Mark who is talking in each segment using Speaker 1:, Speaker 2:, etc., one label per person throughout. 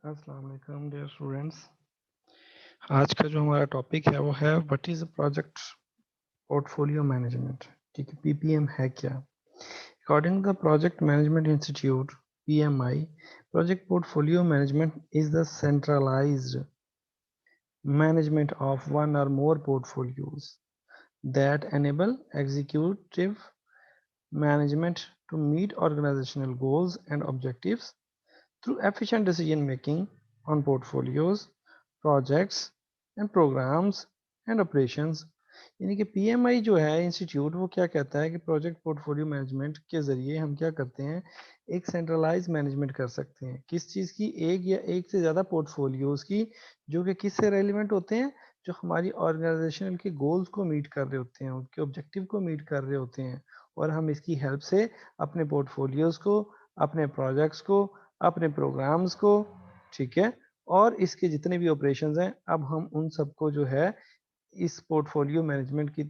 Speaker 1: अस्सलाम वालेकुम dear students. आज का जो हमारा टॉपिक है वो है what is project portfolio management. ठीक है, पीपीएम है क्या? According to the project management institute PMI, project portfolio management is the centralised management of one or more portfolios that enable executive management to meet organizational goals and objectives through efficient decision making on portfolios, projects and programs and operations। यानी कि PMI जो है institute वो क्या कहता है कि project portfolio management के जरिए हम क्या करते हैं, एक सेंट्रलाइज मैनेजमेंट कर सकते हैं किस चीज़ की, एक या एक से ज़्यादा पोर्टफोलियोज की, जो कि किससे रेलिवेंट होते हैं, जो हमारी ऑर्गेनाइजेशन के गोल्स को मीट कर रहे होते हैं, उनके ऑब्जेक्टिव को मीट कर रहे होते हैं। और हम इसकी हेल्प से अपने पोर्टफोलियोज को, अपने प्रोजेक्ट्स को, अपने प्रोग्राम्स को, ठीक है, और इसके जितने भी ऑपरेशंस हैं, अब हम उन सबको जो है इस पोर्टफोलियो मैनेजमेंट की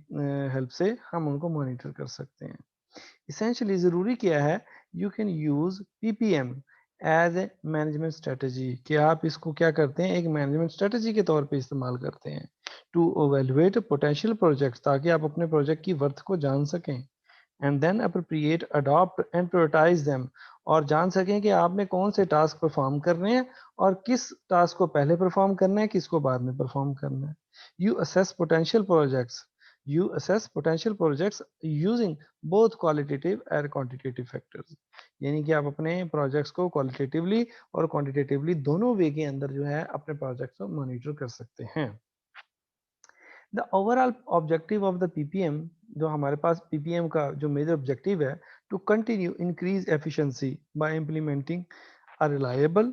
Speaker 1: हेल्प से हम उनको मॉनिटर कर सकते हैं। इसेंशियली ज़रूरी क्या है, you can use PPM as a management strategy, कि आप इसको क्या करते हैं, एक मैनेजमेंट स्ट्रेटजी के तौर पे इस्तेमाल करते हैं टू एवेलुएट पोटेंशियल प्रोजेक्ट्स, ताकि आप अपने प्रोजेक्ट की वर्थ को जान सकें, and then appropriate adopt and prioritise them, और जान सकें कि आपने कौन से टास्क परफॉर्म करने हैं और किस टास्क को पहले परफॉर्म करना है, किसको बाद में परफॉर्म करना है। You assess potential projects you assess potential projects using both qualitative and quantitative factors। यानी कि आप अपने प्रोजेक्ट्स को क्वालिटेटिवली और क्वांटिटेटिवली दोनों वे के अंदर जो है अपने प्रोजेक्ट्स को मॉनिटर कर सकते हैं। The overall objective of the PPM, जो हमारे पास पीपीएम का जो मेजर ऑब्जेक्टिव है, to continue increase efficiency by implementing a reliable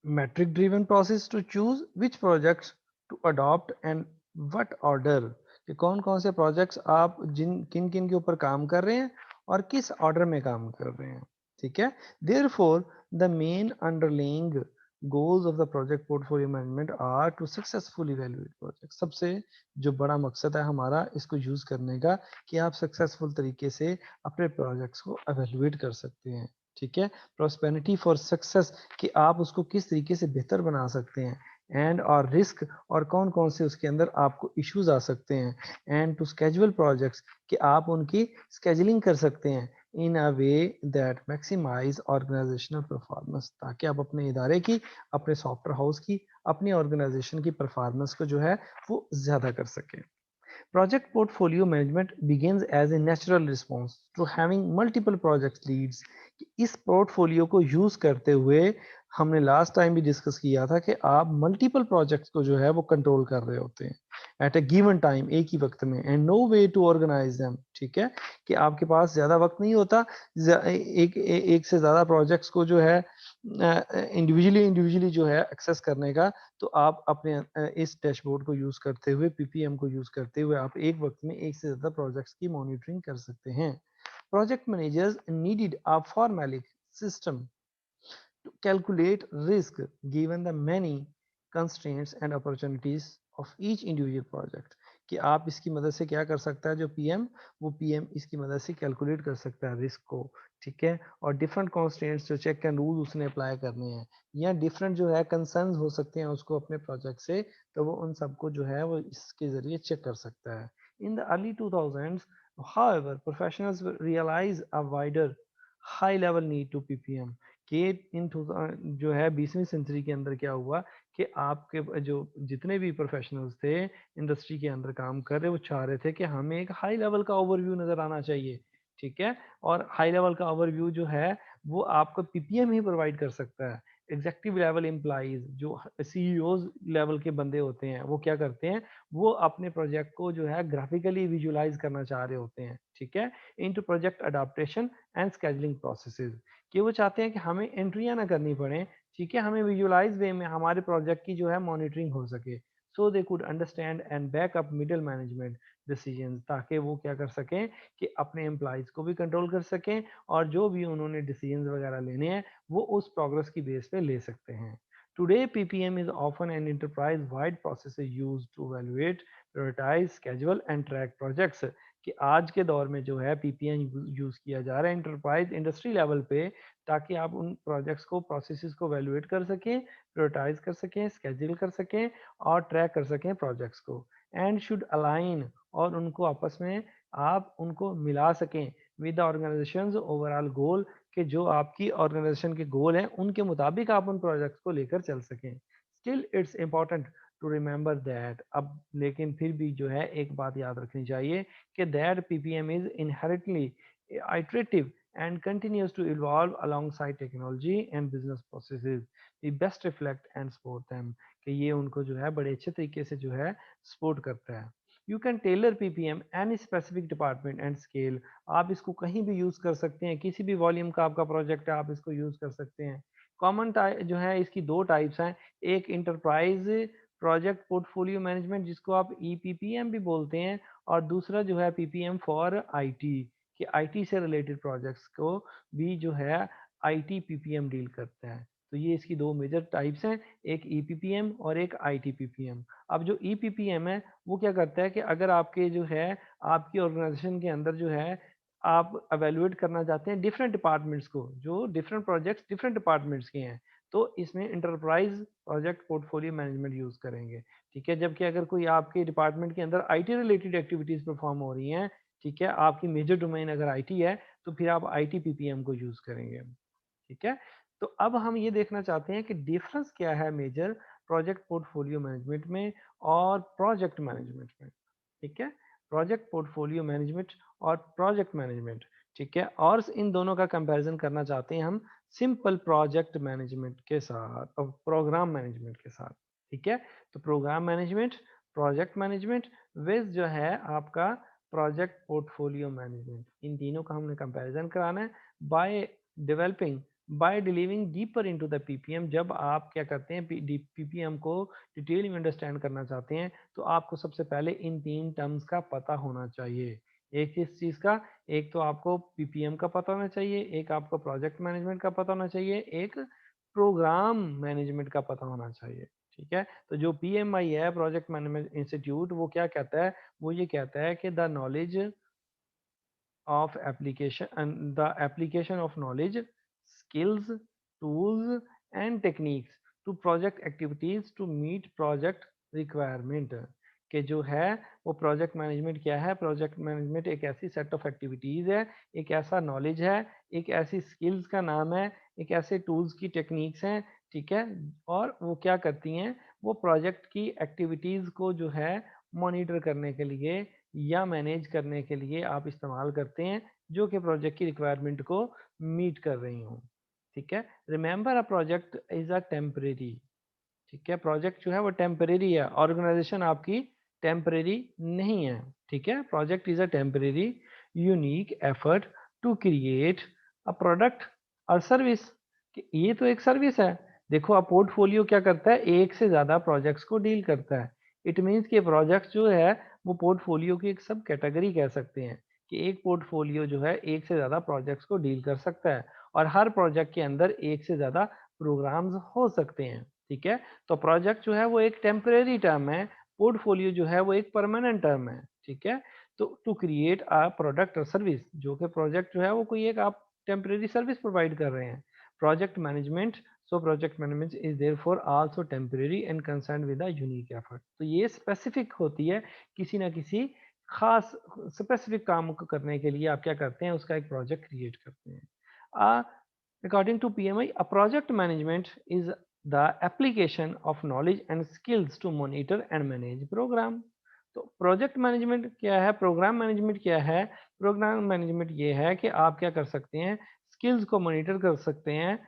Speaker 1: metric driven process to choose which projects to adopt and what order, कि कौन कौन से प्रोजेक्ट्स आप जिन किन किन के ऊपर काम कर रहे हैं और किस ऑर्डर में काम कर रहे हैं। ठीक है, therefore the main underlying goals of the project portfolio management are to successful evaluate project. सबसे जो बड़ा मकसद है हमारा इसको यूज करने का, कि आप सक्सेसफुल तरीके से अपने प्रोजेक्ट्स को एवेल्युएट कर सकते हैं। ठीक है, प्रोस्पेरिटी फॉर सक्सेस, कि आप उसको किस तरीके से बेहतर बना सकते हैं, एंड और रिस्क, और कौन कौन से उसके अंदर आपको इश्यूज आ सकते हैं, एंड टू स्केजुअल प्रोजेक्ट्स, कि आप उनकी स्केजुलिंग कर सकते हैं in a way that maximise organisational performance, ताकि आप अपने इदारे की, अपने सॉफ्टवेयर हाउस की, अपनी ऑर्गेनाइजेशन की परफॉर्मेंस को जो है वो ज़्यादा कर सकें। Project portfolio management begins as a natural response to having multiple project leads। इस पोर्टफोलियो को यूज करते हुए हमने लास्ट टाइम भी डिस्कस किया था कि आप मल्टीपल प्रोजेक्ट्स को जो है वो कंट्रोल कर रहे होते हैं एट ए गिवन टाइम, एक ही वक्त में, and no way to organise them. ठीक है, कि आपके पास ज्यादा वक्त नहीं होता एक से ज्यादा प्रोजेक्ट्स को जो है इंडिविजुअली इंडिविजुअली जो है एक्सेस करने का। तो आप अपने इस डैशबोर्ड को यूज करते हुए, पीपीएम को यूज करते हुए, आप एक वक्त में एक से ज्यादा प्रोजेक्ट्स की मॉनिटरिंग कर सकते हैं। Project managers needed a formal system to calculate risk given the many constraints and opportunities of each individual project। कि आप इसकी मदद से क्या कर सकता है, जो पीएम, वो पीएम इसकी मदद से कैलकुलेट कर सकता है रिस्क को। ठीक है, और डिफरेंट कॉन्स्टेंट्स जो चेक एंड रूल उसने अप्लाई करने हैं, या डिफरेंट जो है कंसर्न्स हो सकते हैं उसको अपने प्रोजेक्ट से, तो वो उन सबको जो है वो इसके जरिए चेक कर सकता है। In the early 2000s, however, professionals realize a wider high level need to ppm, कि जो है 20वीं सेंचुरी के अंदर क्या हुआ, कि आपके जो जितने भी प्रोफेशनल्स थे इंडस्ट्री के अंदर काम कर रहे, वो चाह रहे थे कि हमें एक हाई लेवल का ओवरव्यू नजर आना चाहिए। ठीक है, और हाई लेवल का ओवरव्यू जो है वो आपको पीपीएम ही प्रोवाइड कर सकता है। एग्जेक्टिव लेवल एम्प्लॉइज, जो सीईओज लेवल के बंदे होते हैं, वो क्या करते हैं, वो अपने प्रोजेक्ट को जो है ग्राफिकली विजुलाइज करना चाह रहे होते हैं। ठीक है, into project adaptation and scheduling processes, कि वो चाहते हैं कि हमें एंट्रियां ना करनी पड़े। ठीक है, हमें विजुअलाइज वे में हमारे प्रोजेक्ट की जो है मॉनिटरिंग हो सके, so they could understand and back up middle management decisions, ताकि वो क्या कर सकें कि अपने एम्प्लॉइज को भी कंट्रोल कर सकें, और जो भी उन्होंने डिसीजंस वगैरह लेने हैं वो उस प्रोग्रेस की बेस पे ले सकते हैं। Today, PPM is often an enterprise-wide process used to evaluate, prioritize, schedule, and track projects। कि आज के दौर में जो है पीपीएम यूज किया जा रहा है एंटरप्राइज इंडस्ट्री लेवल पे, ताकि आप उन प्रोजेक्ट्स को प्रोसेसेस को वैल्यूएट कर सकें, प्रायोरिटाइज कर सकें, स्केड्यूल कर सकें और ट्रैक कर सकें प्रोजेक्ट्स को, एंड शुड अलाइन, और उनको आपस में आप उनको मिला सकें विद द ऑर्गेनाइजेशंस ओवरऑल गोल, कि जो आपकी ऑर्गेनाइजेशन के गोल हैं उनके मुताबिक आप उन प्रोजेक्ट्स को लेकर चल सकें। Still it's important to remember that, अब लेकिन फिर भी जो है एक बात याद रखनी चाहिए कि that PPM is inherently iterative and continues to evolve alongside technology and business processes. We best reflect and support them, कि ये उनको जो है बड़े अच्छे तरीके से जो है सपोर्ट करता है। You can tailor PPM any specific department and scale, आप इसको कहीं भी यूज कर सकते हैं, किसी भी वॉल्यूम का आपका प्रोजेक्ट है आप इसको यूज कर सकते हैं। कॉमन जो है इसकी दो टाइप्स हैं, एक इंटरप्राइज प्रोजेक्ट पोर्टफोलियो मैनेजमेंट जिसको आप ईपीपीएम भी बोलते हैं, और दूसरा जो है पीपीएम फॉर आईटी, कि आईटी से रिलेटेड प्रोजेक्ट्स को भी जो है आईटी पीपीएम डील करता है। तो ये इसकी दो मेजर टाइप्स हैं, एक ईपीपीएम और एक आईटी पीपीएम। अब जो ईपीपीएम है वो क्या करता है कि अगर आपके जो है आपकी ऑर्गेनाइजेशन के अंदर जो है आप एवेलुएट करना चाहते हैं डिफरेंट डिपार्टमेंट्स को, जो डिफरेंट प्रोजेक्ट्स डिफरेंट डिपार्टमेंट्स के हैं, तो इसमें enterprise project portfolio management use करेंगे। ठीक है, जबकि अगर कोई आपके डिपार्टमेंट के अंदर आईटी रिलेटेड एक्टिविटीज परफॉर्म हो रही हैं, ठीक है, आपकी मेजर डोमेन अगर आईटी है, तो फिर आप आईटी पीपीएम को यूज करेंगे। ठीक है, तो अब हम ये देखना चाहते हैं कि डिफरेंस क्या है मेजर प्रोजेक्ट पोर्टफोलियो मैनेजमेंट में और प्रोजेक्ट मैनेजमेंट में। ठीक है, प्रोजेक्ट पोर्टफोलियो मैनेजमेंट और प्रोजेक्ट मैनेजमेंट। ठीक है, और इन दोनों का कंपैरिजन करना चाहते हैं हम सिंपल प्रोजेक्ट मैनेजमेंट के साथ और प्रोग्राम मैनेजमेंट के साथ। ठीक है, तो programme management, project management with जो है आपका प्रोजेक्ट पोर्टफोलियो मैनेजमेंट, इन तीनों का हमने कंपैरिजन कराना है by developing by delving deeper into the PPM. जब आप क्या करते हैं पीपीएम को डिटेल में अंडरस्टैंड करना चाहते हैं, तो आपको सबसे पहले इन तीन टर्म्स का पता होना चाहिए। एक किस चीज का, एक तो आपको पीपीएम का पता होना चाहिए, एक आपको प्रोजेक्ट मैनेजमेंट का पता होना चाहिए, एक प्रोग्राम मैनेजमेंट का पता होना चाहिए। ठीक है, तो जो पीएमआई है प्रोजेक्ट मैनेजमेंट इंस्टीट्यूट, वो क्या कहता है, वो ये कहता है कि the knowledge of application and the application of knowledge, skills, tools and techniques to project activities to meet project requirement। कि जो है वो प्रोजेक्ट मैनेजमेंट क्या है, प्रोजेक्ट मैनेजमेंट एक ऐसी सेट ऑफ एक्टिविटीज है, एक ऐसा नॉलेज है, एक ऐसी स्किल्स का नाम है, एक ऐसे टूल्स की टेक्निक्स हैं। ठीक है, और वो क्या करती हैं, वो प्रोजेक्ट की एक्टिविटीज को जो है मॉनिटर करने के लिए या मैनेज करने के लिए आप इस्तेमाल करते हैं, जो कि प्रोजेक्ट की रिक्वायरमेंट को मीट कर रही हूँ। ठीक है, remember a project is a temporary. ठीक है, प्रोजेक्ट जो है वो टेम्परेरी है, ऑर्गेनाइजेशन आपकी टेम्परेरी नहीं है। ठीक है, project is a temporary unique effort to create a product और सर्विस, ये तो एक सर्विस है। देखो अब पोर्टफोलियो क्या करता है, एक से ज्यादा प्रोजेक्ट्स को डील करता है। इट मीन्स कि प्रोजेक्ट्स जो है वो पोर्टफोलियो की एक सब कैटेगरी कह सकते हैं, कि एक पोर्टफोलियो जो है एक से ज्यादा प्रोजेक्ट्स को डील कर सकता है, और हर प्रोजेक्ट के अंदर एक से ज्यादा प्रोग्राम्स हो सकते हैं। ठीक है, तो प्रोजेक्ट जो है वो एक टेम्परेरी टर्म है, पोर्टफोलियो जो है वो एक परमानेंट टर्म है। ठीक है, तो टू क्रिएट अ प्रोडक्ट और सर्विस, जो कि प्रोजेक्ट जो है वो कोई एक आप टेम्परेरी सर्विस प्रोवाइड कर रहे हैं। Project management, so project management is therefore also temporary and concern with a unique effort. तो ये स्पेसिफिक होती है, किसी ना किसी खास स्पेसिफिक काम को करने के लिए आप क्या करते हैं, उसका एक प्रोजेक्ट क्रिएट करते हैं। According to PMI, a project management is the application of knowledge and skills to monitor and manage program। तो प्रोजेक्ट मैनेजमेंट क्या है, प्रोग्राम मैनेजमेंट क्या है, प्रोग्राम मैनेजमेंट ये है कि आप क्या कर सकते हैं, स्किल्स को मॉनिटर कर सकते हैं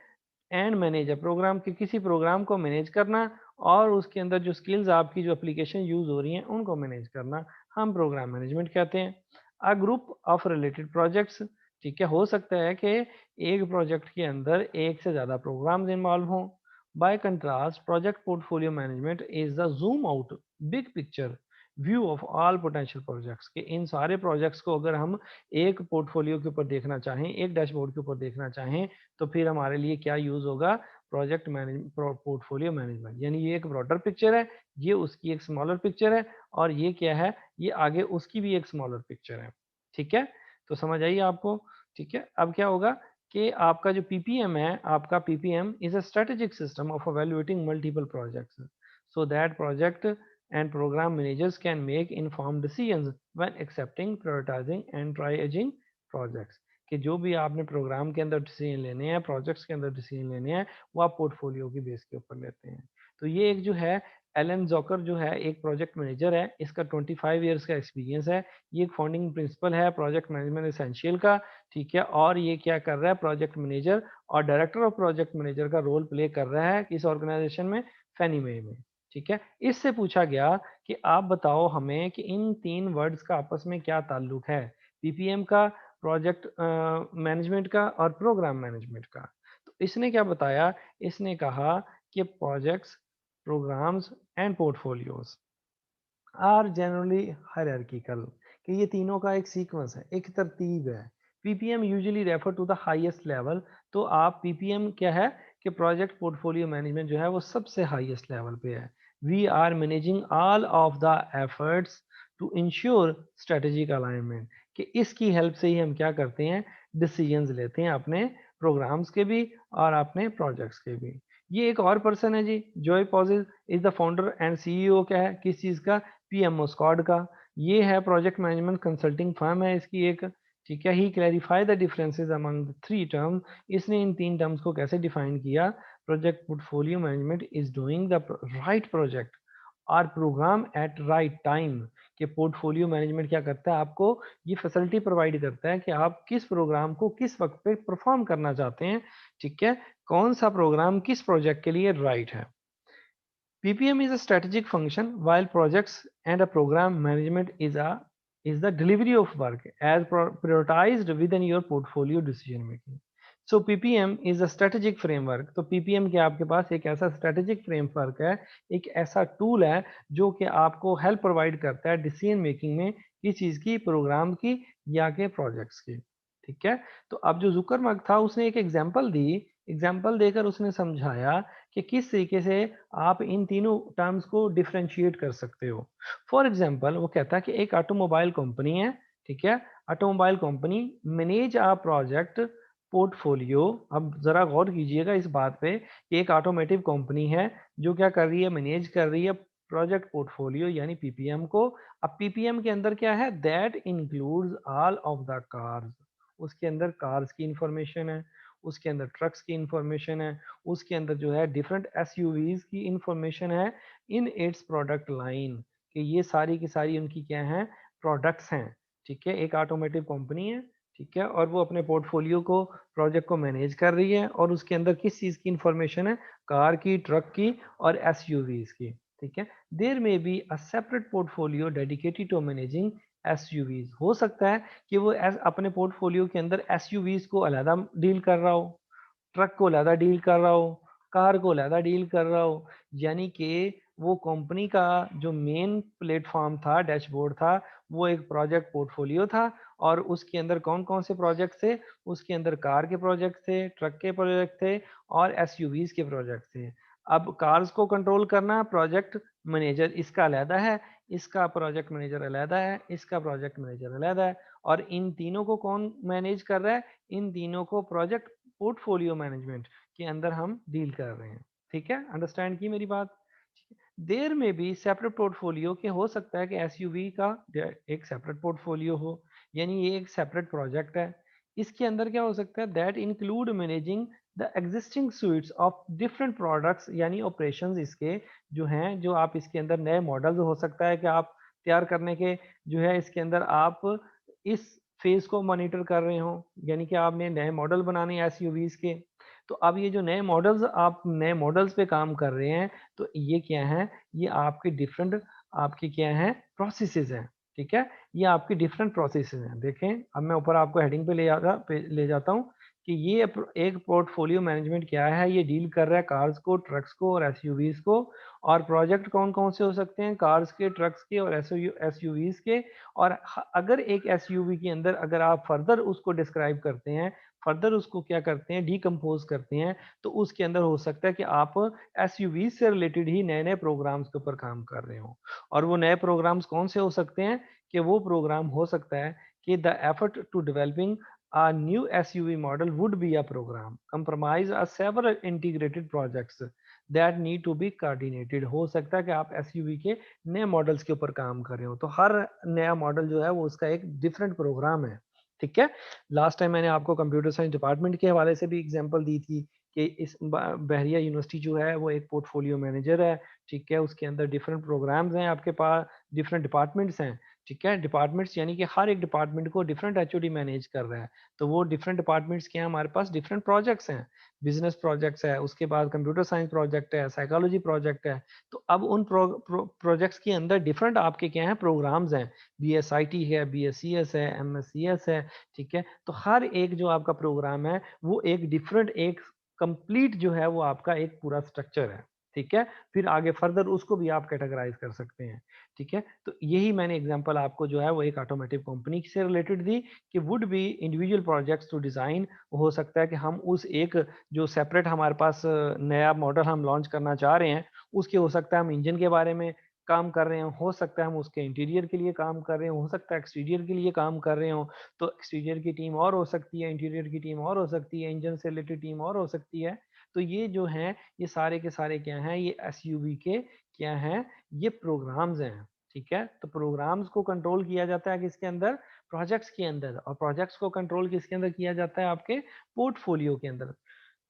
Speaker 1: एंड मैनेज अ प्रोग्राम, कि किसी प्रोग्राम को मैनेज करना और उसके अंदर जो स्किल्स आपकी जो एप्लीकेशन यूज हो रही हैं उनको मैनेज करना, हम प्रोग्राम मैनेजमेंट कहते हैं। A group of related projects, ठीक है, हो सकता है कि एक प्रोजेक्ट के अंदर एक से ज़्यादा प्रोग्राम्स इन्वॉल्व हों। Bye contrast project portfolio management is the zoom out big picture view of all potential projects, के इन सारे प्रोजेक्ट्स को अगर हम एक पोर्टफोलियो के ऊपर देखना चाहें, एक डैशबोर्ड के ऊपर देखना चाहें, तो फिर हमारे लिए क्या यूज होगा, प्रोजेक्ट मैनेज पोर्टफोलियो मैनेजमेंट। यानी ये एक ब्रॉडर पिक्चर है, ये उसकी एक स्मॉलर पिक्चर है, और ये क्या है, ये आगे उसकी भी एक स्मॉलर पिक्चर है। ठीक है, तो समझ आई आपको। ठीक है, अब क्या होगा कि आपका जो पीपीएम है, आपका ppm is a strategic system of evaluating multiple projects so that project and program managers can make informed decisions when accepting, prioritizing and triaging projects। कि जो भी आपने प्रोग्राम के अंदर डिसीजन लेने हैं, प्रोजेक्ट्स के अंदर डिसीजन लेने हैं, वो आप पोर्टफोलियो की बेस के ऊपर लेते हैं। तो ये एक जो है एलन जॉकर जो है एक प्रोजेक्ट मैनेजर है, इसका 25 इयर्स का एक्सपीरियंस है। ये एक फाउंडिंग प्रिंसिपल है प्रोजेक्ट मैनेजमेंट एसेंशियल का। ठीक है, और ये क्या कर रहा है, प्रोजेक्ट मैनेजर और डायरेक्टर ऑफ प्रोजेक्ट मैनेजर का रोल प्ले कर रहा है किस ऑर्गेनाइजेशन में, फैनीवे में। ठीक है, इससे पूछा गया कि आप बताओ हमें कि इन तीन वर्ड्स का आपस में क्या ताल्लुक है, पीपीएम का, प्रोजेक्ट मैनेजमेंट का और प्रोग्राम मैनेजमेंट का। तो इसने क्या बताया, इसने कहा कि projects, programmes and portfolios are generally hierarchical, कि ये तीनों का एक सीक्वेंस है, एक तरतीब है। PPM usually refer to the highest level. तो आप पीपीएम क्या है कि प्रोजेक्ट पोर्टफोलियो मैनेजमेंट जो है वो सबसे हाईएस्ट लेवल पे है। We are managing all of the efforts to ensure strategic alignment, कि इसकी हेल्प से ही हम क्या करते हैं, डिसीजंस लेते हैं अपने प्रोग्राम्स के भी और अपने प्रोजेक्ट्स के भी। ये एक और पर्सन है जी, जॉय पॉजिल is the founder and CEO क्या है, किस चीज का, पीएमओ स्क्वाड का। ये है प्रोजेक्ट मैनेजमेंट कंसल्टिंग फर्म है इसकी एक। ठीक है, he clarify the differences among the three term. इसने इन तीन टर्म्स को कैसे डिफाइन किया, project portfolio management is doing the right project और प्रोग्राम एट राइट टाइम। कि पोर्टफोलियो मैनेजमेंट क्या करता है, आपको ये फैसिलिटी प्रोवाइड करता है कि आप किस प्रोग्राम को किस वक्त पे परफॉर्म करना चाहते हैं। ठीक है, कौन सा प्रोग्राम किस प्रोजेक्ट के लिए राइट है। PPM is a strategic function, while projects and a program management is the delivery of work as prioritized within your portfolio decision making. So PPM is a strategic framework। तो PPM के आपके पास एक ऐसा strategic framework है, एक ऐसा tool है जो कि आपको help provide करता है decision making में, किस चीज़ की, प्रोग्राम की या के प्रोजेक्ट्स की। ठीक है, तो अब जो जुकरबर्ग था उसने एक एग्जांपल दी, एग्जांपल देकर उसने समझाया कि किस तरीके से आप इन तीनों टर्म्स को डिफरेंशिएट कर सकते हो। फॉर एग्जांपल वो कहता है कि एक ऑटोमोबाइल कंपनी है। ठीक है, automobile company manage a project portfolio. अब जरा गौर कीजिएगा इस बात पे कि एक ऑटोमेटिव कंपनी है जो क्या कर रही है, मैनेज कर रही है प्रोजेक्ट पोर्टफोलियो यानी पीपीएम को। अब पीपीएम के अंदर क्या है, that includes all of the cars. उसके अंदर कार्स की इंफॉर्मेशन है, उसके अंदर ट्रक्स की इंफॉर्मेशन है, उसके अंदर जो है डिफरेंट एसयूवीज की इंफॉर्मेशन है इन इट्स प्रोडक्ट लाइन, कि ये सारी की सारी उनकी क्या है, प्रोडक्ट्स हैं। ठीक है, एक ऑटोमेटिव कंपनी है। ठीक है, और वो अपने पोर्टफोलियो को, प्रोजेक्ट को मैनेज कर रही है और उसके अंदर किस चीज़ की इंफॉर्मेशन है, कार की, ट्रक की और एसयूवीज की। ठीक है, there may be a separate portfolio dedicated to managing SUVs. हो सकता है कि वो अपने पोर्टफोलियो के अंदर एसयूवीज को अलहदा डील कर रहा हो, ट्रक को अलहदा डील कर रहा हो, कार को अलहदा डील कर रहा हो। यानी कि वो कंपनी का जो मेन प्लेटफॉर्म था, डैशबोर्ड था, वो एक प्रोजेक्ट पोर्टफोलियो था और उसके अंदर कौन कौन से प्रोजेक्ट थे, उसके अंदर कार के प्रोजेक्ट थे, ट्रक के प्रोजेक्ट थे और एसयूवीज के प्रोजेक्ट थे। अब कार्स को कंट्रोल करना प्रोजेक्ट मैनेजर इसका अलहदा है, इसका प्रोजेक्ट मैनेजर अलहदा है, इसका प्रोजेक्ट मैनेजर अलहदा है। और इन तीनों को कौन मैनेज कर रहा है, इन तीनों को प्रोजेक्ट पोर्टफोलियो मैनेजमेंट के अंदर हम डील कर रहे हैं। ठीक है, अंडरस्टैंड की मेरी बात। देयर में भी सेपरेट पोर्टफोलियो के हो सकता है कि एसयूवी का एक सेपरेट पोर्टफोलियो हो, यानी ये एक सेपरेट प्रोजेक्ट है। इसके अंदर क्या हो सकता है, that include managing the existing sweets of different products, यानी ऑपरेशंस इसके जो हैं, जो आप इसके अंदर नए मॉडल्स हो सकता है कि आप तैयार करने के जो है इसके अंदर आप इस फेज को मॉनिटर कर रहे हो, यानी कि आपने नए मॉडल बनाने हैं एसयूवीज के। तो अब ये जो नए मॉडल्स, आप नए मॉडल्स पे काम कर रहे हैं, तो ये क्या है, ये आपके डिफरेंट, आपके क्या है, प्रोसेसेस हैं। ठीक है, ये आपकी डिफरेंट प्रोसेसेस हैं। देखें, अब मैं ऊपर आपको हेडिंग पे ले जाता हूँ कि ये एक पोर्टफोलियो मैनेजमेंट क्या है, ये डील कर रहा है कार्स को, ट्रक्स को और एसयूवीज को। और प्रोजेक्ट कौन कौन से हो सकते हैं, कार्स के, ट्रक्स के और एसयूवीज के। और अगर एक एसयूवी के अंदर अगर आप फर्दर उसको डिस्क्राइब करते हैं, फर्दर उसको क्या करते हैं, डीकम्पोज करते हैं, तो उसके अंदर हो सकता है कि आप एसयूवी से रिलेटेड ही नए नए प्रोग्राम्स के ऊपर काम कर रहे हो। और वो नए प्रोग्राम्स कौन से हो सकते हैं, कि वो प्रोग्राम हो सकता है कि the effort to developing a new SUV model would be a program comprise of several integrated projects that need to be coordinated। हो सकता है कि आप SUV के नए मॉडल्स के ऊपर काम कर रहे हो, तो हर नया मॉडल जो है वो उसका एक डिफरेंट प्रोग्राम है। ठीक है, लास्ट टाइम मैंने आपको कंप्यूटर साइंस डिपार्टमेंट के हवाले से भी एग्जांपल दी थी कि इस बहरिया यूनिवर्सिटी जो है वो एक पोर्टफोलियो मैनेजर है। ठीक है, उसके अंदर डिफरेंट प्रोग्राम्स हैं, आपके पास डिफरेंट डिपार्टमेंट्स हैं। ठीक है, डिपार्टमेंट्स यानी कि हर एक डिपार्टमेंट को डिफरेंट एचओडी मैनेज कर रहा है। तो वो डिफरेंट डिपार्टमेंट्स के हैं, हमारे पास डिफरेंट प्रोजेक्ट्स हैं, बिजनेस प्रोजेक्ट्स है, उसके बाद कंप्यूटर साइंस प्रोजेक्ट है, साइकोलॉजी प्रोजेक्ट है। तो अब उन प्रोजेक्ट्स के अंदर डिफरेंट आपके क्या है, प्रोग्राम्स हैं। BSIT है, BSCS है, MSCS है। ठीक है, तो हर एक जो आपका प्रोग्राम है वो एक डिफरेंट, एक कंप्लीट जो है वो आपका एक पूरा स्ट्रक्चर है। ठीक है, फिर आगे फर्दर उसको भी आप कैटेगराइज कर सकते हैं। ठीक है, तो यही मैंने एग्जांपल आपको जो है वो एक ऑटोमोटिव कंपनी से रिलेटेड दी कि would be individual projects to design. हो सकता है कि हम उस एक जो सेपरेट हमारे पास नया मॉडल हम लॉन्च करना चाह रहे हैं, उसके हो सकता है हम इंजन के बारे में काम कर रहे हो सकता है हम उसके इंटीरियर के लिए काम कर रहे हो सकता है एक्सटीरियर के लिए काम कर रहे हो। तो एक्सटीरियर की टीम और हो सकती है, इंटीरियर की टीम और हो सकती है, इंजन से रिलेटेड टीम और हो सकती है। तो ये जो है ये सारे के सारे क्या हैं, ये एसयूवी के क्या हैं, ये प्रोग्राम्स हैं। ठीक है, तो प्रोग्राम्स को कंट्रोल किया जाता है किसके अंदर, प्रोजेक्ट्स के अंदर, और प्रोजेक्ट्स को कंट्रोल किसके अंदर किया जाता है, आपके पोर्टफोलियो के अंदर।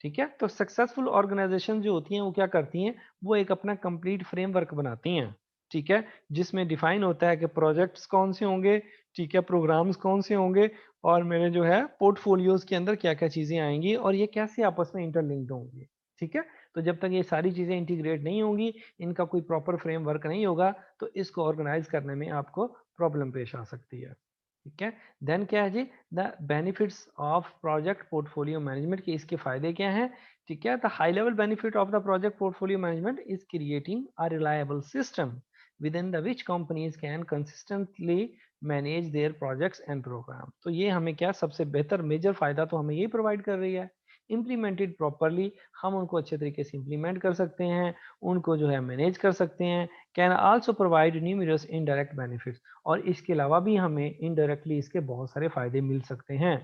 Speaker 1: ठीक है, तो सक्सेसफुल ऑर्गेनाइजेशन जो होती हैं वो क्या करती हैं, वो एक अपना कंप्लीट फ्रेमवर्क बनाती हैं। ठीक है, जिसमें डिफाइन होता है कि प्रोजेक्ट्स कौन से होंगे, ठीक है, प्रोग्राम्स कौन से होंगे, और मेरे जो है पोर्टफोलियोज के अंदर क्या क्या चीजें आएंगी और ये कैसे आपस में इंटरलिंक्ड होंगी। ठीक है, तो जब तक ये सारी चीजें इंटीग्रेट नहीं होंगी, इनका कोई प्रॉपर फ्रेमवर्क नहीं होगा, तो इसको ऑर्गेनाइज करने में आपको प्रॉब्लम पेश आ सकती है। ठीक है, देन क्या है जी, the benefits of project portfolio management, के इसके फायदे क्या हैं। ठीक है, the high level benefit of the project portfolio management is creating a reliable system within the which companies can consistently manage their projects and program। तो ये हमें क्या सबसे बेहतर मेजर फायदा तो हमें यही प्रोवाइड कर रही है। इम्प्लीमेंटेड प्रॉपरली, हम उनको अच्छे तरीके से इम्प्लीमेंट कर सकते हैं, उनको जो है मैनेज कर सकते हैं। Can also provide numerous indirect benefits, और इसके अलावा भी हमें इनडायरेक्टली इसके बहुत सारे फायदे मिल सकते हैं।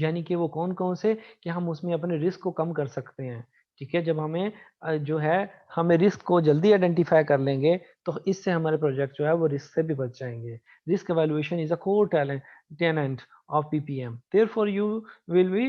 Speaker 1: यानी कि वो कौन कौन से, कि हम उसमें अपने रिस्क को कम कर सकते हैं। ठीक है, जब हमें जो है हमें रिस्क को जल्दी आइडेंटिफाई कर लेंगे, तो इससे हमारे प्रोजेक्ट जो है वो रिस्क से भी बच जाएंगे। Risk evaluation is a core tenet of PPM, therefore you will be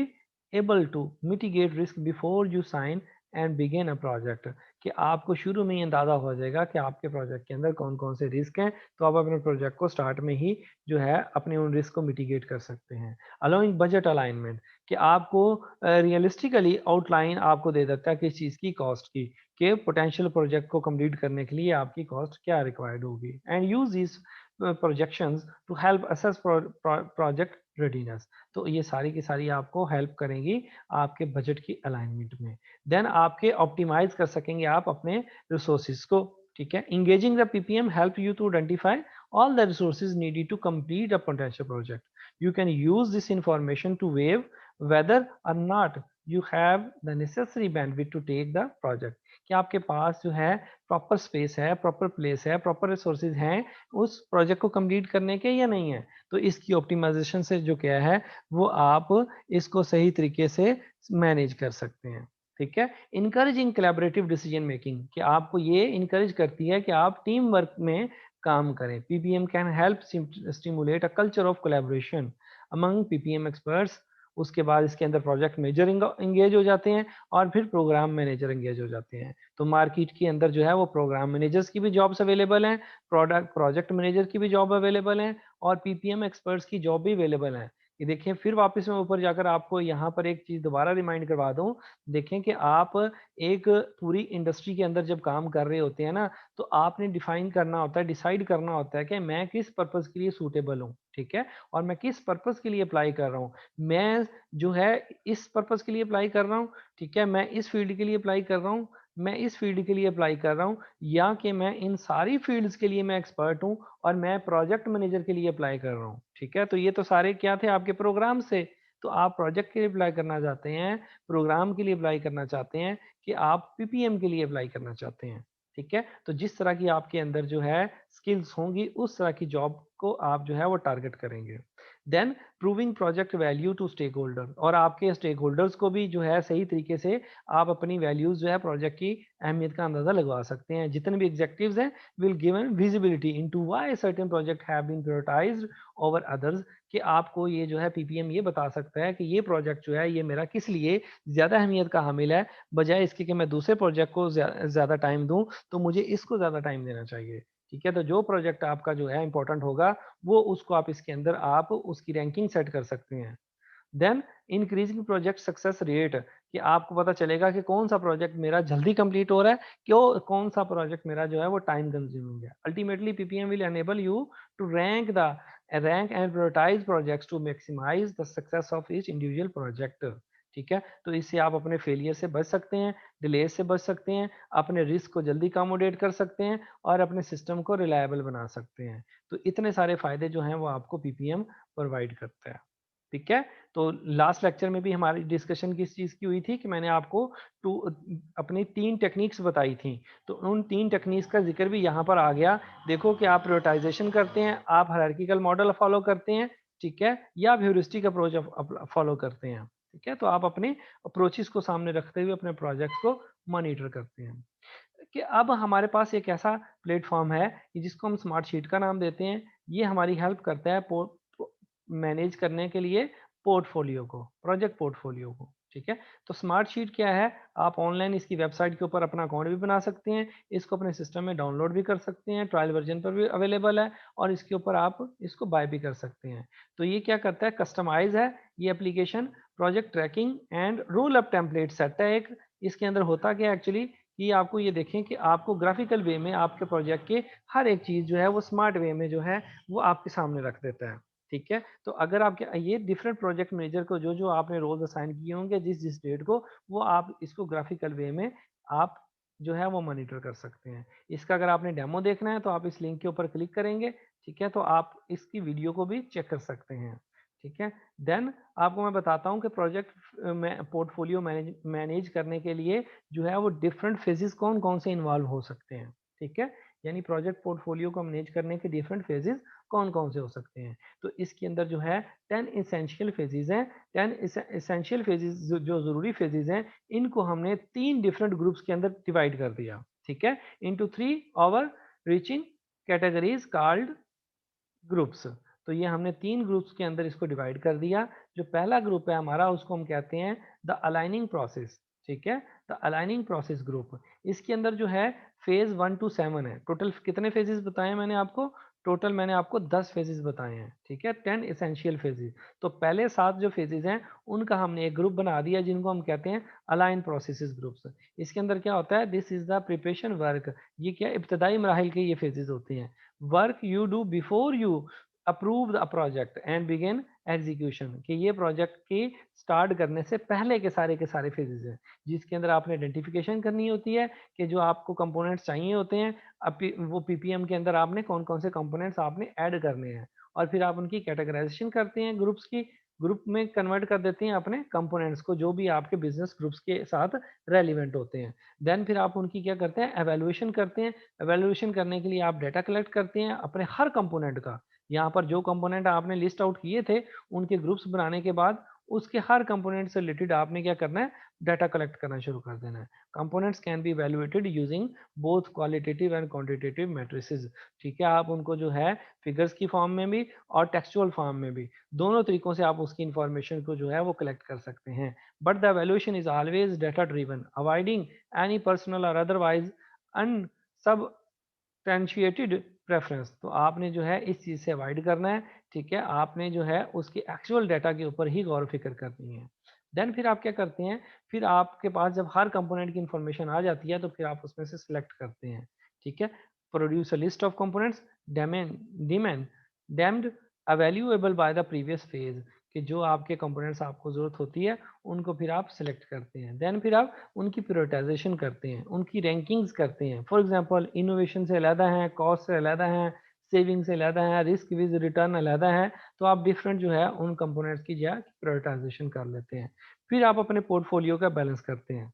Speaker 1: able to mitigate risk before you sign and begin a project। कि आपको शुरू में ही अंदाजा हो जाएगा कि आपके प्रोजेक्ट के अंदर कौन कौन से रिस्क हैं, तो आप अपने प्रोजेक्ट को स्टार्ट में ही जो है अपने उन रिस्क को मिटिगेट कर सकते हैं। अलाउइंग बजट अलाइनमेंट, कि आपको रियलिस्टिकली आउटलाइन आपको दे देता है किस चीज़ की कॉस्ट की, कि पोटेंशियल प्रोजेक्ट को कंप्लीट करने के लिए आपकी कॉस्ट क्या रिक्वायर्ड होगी। And use this projections to help assess project readiness. तो ये सारी की सारी आपको हेल्प करेंगी आपके बजट की अलाइनमेंट में। देन आपके ऑप्टिमाइज कर सकेंगे आप अपने रिसोर्सेज को। ठीक है, engaging the PPM help you to identify all the resources needed to complete a potential project। You can use this information to weigh whether or not you have the necessary bandwidth to take the project। कि आपके पास जो है proper space है, proper place है, proper resources हैं उस project को complete करने के या नहीं है। तो इसकी ऑप्टिमाइजेशन से जो क्या है वो आप इसको सही तरीके से मैनेज कर सकते हैं। ठीक है, इनकरेजिंग कोलैबोरेटिव डिसीजन मेकिंग, कि आपको ये इनकरेज करती है कि आप टीम वर्क में काम करें। PPM can help stimulate a culture of collaboration among PPM experts. उसके बाद इसके अंदर प्रोजेक्ट मैनेजर इंगेज हो जाते हैं और फिर प्रोग्राम मैनेजर इंगेज हो जाते हैं। तो मार्केट के अंदर जो है वो प्रोग्राम मैनेजर्स की भी जॉब्स अवेलेबल हैं, प्रोजेक्ट मैनेजर की भी जॉब अवेलेबल हैं, और PPM एक्सपर्ट्स की जॉब भी अवेलेबल है। ये देखें, फिर वापस में ऊपर जाकर आपको यहाँ पर एक चीज दोबारा रिमाइंड करवा दूं। देखें कि आप एक पूरी इंडस्ट्री के अंदर जब काम कर रहे होते हैं ना, तो आपने डिफाइन करना होता है, डिसाइड करना होता है कि मैं किस पर्पस के लिए सूटेबल हूँ। ठीक है, और मैं किस पर्पस के लिए अप्लाई कर रहा हूँ। मैं जो है इस पर्पस के लिए अप्लाई कर रहा हूँ, ठीक है, मैं इस फील्ड के लिए अप्लाई कर रहा हूँ, मैं इस फील्ड के लिए अप्लाई कर रहा हूँ, या कि मैं इन सारी फील्ड्स के लिए मैं एक्सपर्ट हूँ और मैं प्रोजेक्ट मैनेजर के लिए अप्लाई कर रहा हूँ। ठीक है, तो ये तो सारे क्या थे आपके प्रोग्राम से। तो आप प्रोजेक्ट के लिए अप्लाई करना चाहते हैं, प्रोग्राम के लिए अप्लाई करना चाहते हैं, कि आप PPM के लिए अप्लाई करना चाहते हैं। ठीक है, तो जिस तरह की आपके अंदर जो है स्किल्स होंगी उस तरह की जॉब को आप जो है वो टारगेट करेंगे। Then proving project value to stakeholder, और आपके स्टेक होल्डर्स को भी जो है सही तरीके से आप अपनी वैल्यूज जो है प्रोजेक्ट की अहमियत का अंदाजा लगवा सकते हैं। जितने भी एग्जेक्टिव्स हैं will given visibility into why certain project have been prioritised over others, कि आपको ये जो है पीपीएम ये बता सकता है कि ये प्रोजेक्ट जो है ये मेरा किस लिए ज़्यादा अहमियत का हामिल है, बजाय इसके कि मैं दूसरे प्रोजेक्ट को ज़्यादा टाइम दूं, तो मुझे इसको ज़्यादा टाइम देना चाहिए। ठीक है, तो जो प्रोजेक्ट आपका जो है इंपॉर्टेंट होगा वो उसको आप इसके अंदर आप उसकी रैंकिंग सेट कर सकते हैं। Then increasing project success rate, कि आपको पता चलेगा कि कौन सा प्रोजेक्ट मेरा जल्दी कंप्लीट हो रहा है, क्यों कौन सा प्रोजेक्ट मेरा जो है वो टाइम कंज्यूमिंग है। Ultimately PPM will enable you to rank and prioritise projects to maximise the success of each individual project. ठीक है, तो इससे आप अपने फेलियर से बच सकते हैं, डिले से बच सकते हैं, अपने रिस्क को जल्दी अकोमोडेट कर सकते हैं और अपने सिस्टम को रिलायबल बना सकते हैं। तो इतने सारे फायदे जो हैं वो आपको पीपीएम प्रोवाइड करता है। ठीक है, तो लास्ट लेक्चर में भी हमारी डिस्कशन किस चीज़ की हुई थी कि मैंने आपको टू अपनी 3 टेक्निक्स बताई थी, तो उन 3 टेक्निक्स का जिक्र भी यहाँ पर आ गया। देखो कि आप प्रायोरिटाइजेशन करते हैं, आप हायरार्किकल मॉडल फॉलो करते हैं, ठीक है, या आप ह्यूरिस्टिक अप्रोच फॉलो करते हैं। ठीक है, तो आप अपने अप्रोचेस को सामने रखते हुए अपने प्रोजेक्ट्स को मॉनिटर करते हैं। कि अब हमारे पास एक ऐसा प्लेटफॉर्म है कि जिसको हम स्मार्ट शीट का नाम देते हैं। ये हमारी हेल्प करता है मैनेज करने के लिए पोर्टफोलियो को, प्रोजेक्ट पोर्टफोलियो को। ठीक है, तो स्मार्ट शीट क्या है, आप ऑनलाइन इसकी वेबसाइट के ऊपर अपना अकाउंट भी बना सकते हैं, इसको अपने सिस्टम में डाउनलोड भी कर सकते हैं, ट्रायल वर्जन पर भी अवेलेबल है, और इसके ऊपर आप इसको बाय भी कर सकते हैं। तो ये क्या करता है, कस्टमाइज है ये application, project tracking and roll up template set है एक। इसके अंदर होता क्या एक्चुअली कि आपको ये देखें कि आपको ग्राफिकल वे में आपके प्रोजेक्ट के हर एक चीज़ जो है वो स्मार्ट वे में जो है वो आपके सामने रख देता है। ठीक है, तो अगर आपके ये डिफरेंट प्रोजेक्ट मैनेजर को जो जो आपने रोल्स असाइन किए होंगे जिस जिस डेट को, वो आप इसको ग्राफिकल वे में आप जो है वो मॉनिटर कर सकते हैं। इसका अगर आपने डेमो देखना है तो आप इस लिंक के ऊपर क्लिक करेंगे। ठीक है, तो आप इसकी वीडियो को भी चेक कर सकते हैं। ठीक है, देन आपको मैं बताता हूँ कि प्रोजेक्ट में पोर्टफोलियो मैनेज करने के लिए जो है वो डिफरेंट फेजेस कौन कौन से इन्वॉल्व हो सकते हैं। ठीक है, यानी प्रोजेक्ट पोर्टफोलियो को मैनेज करने के डिफरेंट फेजेस कौन कौन से हो सकते हैं। तो इसके अंदर जो है 10 इसेंशियल फेजेस हैं। 10 इसेंशियल फेजेस जो जरूरी फेजेस हैं, इनको हमने 3 डिफरेंट ग्रुप्स के अंदर डिवाइड कर दिया। ठीक है, into 3 over reaching categories called groups. तो ये हमने 3 ग्रुप्स के अंदर इसको डिवाइड कर दिया। जो पहला ग्रुप है हमारा उसको हम कहते हैं द अलाइनिंग प्रोसेस। ठीक है, द अलाइनिंग प्रोसेस ग्रुप, इसके अंदर जो है फेज 1 टू 7 है। टोटल कितने फेजेस बताए मैंने आपको, टोटल मैंने आपको 10 फेजेस बताए हैं। ठीक है, 10 एसेंशियल फेजेस। तो पहले 7 जो फेजेस हैं उनका हमने एक ग्रुप बना दिया जिनको हम कहते हैं अलाइन प्रोसेसेस ग्रुप्स। इसके अंदर क्या होता है, this is the preparation work, ये क्या इब्तदाई मराहिल के ये फेजेस होते हैं। Work you do before you approve the project and begin execution, कि ये प्रोजेक्ट की स्टार्ट करने से पहले के सारे फेजेस हैं, जिसके अंदर आपने आइडेंटिफिकेशन करनी होती है कि जो आपको कंपोनेंट्स चाहिए होते हैं, अब वो पीपीएम के अंदर आपने कौन कौन से कंपोनेंट्स आपने ऐड करने हैं, और फिर आप उनकी कैटेगराइजेशन करते हैं ग्रुप्स की, ग्रुप में कन्वर्ट कर देते हैं अपने कंपोनेंट्स को जो भी आपके बिजनेस ग्रुप्स के साथ रेलिवेंट होते हैं। देन फिर आप उनकी क्या करते हैं, एवेल्युएशन करते हैं। एवेल्युएशन करने के लिए आप डाटा कलेक्ट करते हैं अपने हर कंपोनेंट का। यहाँ पर जो कंपोनेंट आपने लिस्ट आउट किए थे उनके ग्रुप्स बनाने के बाद उसके हर कंपोनेंट से रिलेटेड आपने क्या करना है, डाटा कलेक्ट करना शुरू कर देना है। Components can be evaluated using both qualitative and quantitative matrices. ठीक है, आप उनको जो है फिगर्स की फॉर्म में भी और टेक्सचुअल फॉर्म में भी, दोनों तरीकों से आप उसकी इंफॉर्मेशन को जो है वो कलेक्ट कर सकते हैं। But the evaluation is always data driven, avoiding any personal और अदरवाइज अन सब टेंशिएटेड प्रेफरेंस। तो आपने जो है इस चीज़ से अवॉइड करना है। ठीक है, आपने जो है उसके एक्चुअल डाटा के ऊपर ही गौर फिक्र करनी है। देन फिर आप क्या करते हैं, फिर आपके पास जब हर कंपोनेंट की इंफॉर्मेशन आ जाती है तो फिर आप उसमें से सिलेक्ट करते हैं। ठीक है, produce a list of components demand deemed evaluable by the previous phase, कि जो आपके कंपोनेंट्स आपको ज़रूरत होती है उनको फिर आप सिलेक्ट करते हैं। देन फिर आप उनकी प्रायोरिटाइजेशन करते हैं, उनकी रैंकिंग्स करते हैं। फॉर एग्जांपल इनोवेशन से अलहदा है, कॉस्ट से अलहदा है, सेविंग से अलहदा है, रिस्क विद रिटर्न अलहदा है, तो आप डिफरेंट जो है उन कंपोनेंट्स की जो है प्रायोरिटाइजेशन कर लेते हैं। फिर आप अपने पोर्टफोलियो का बैलेंस करते हैं,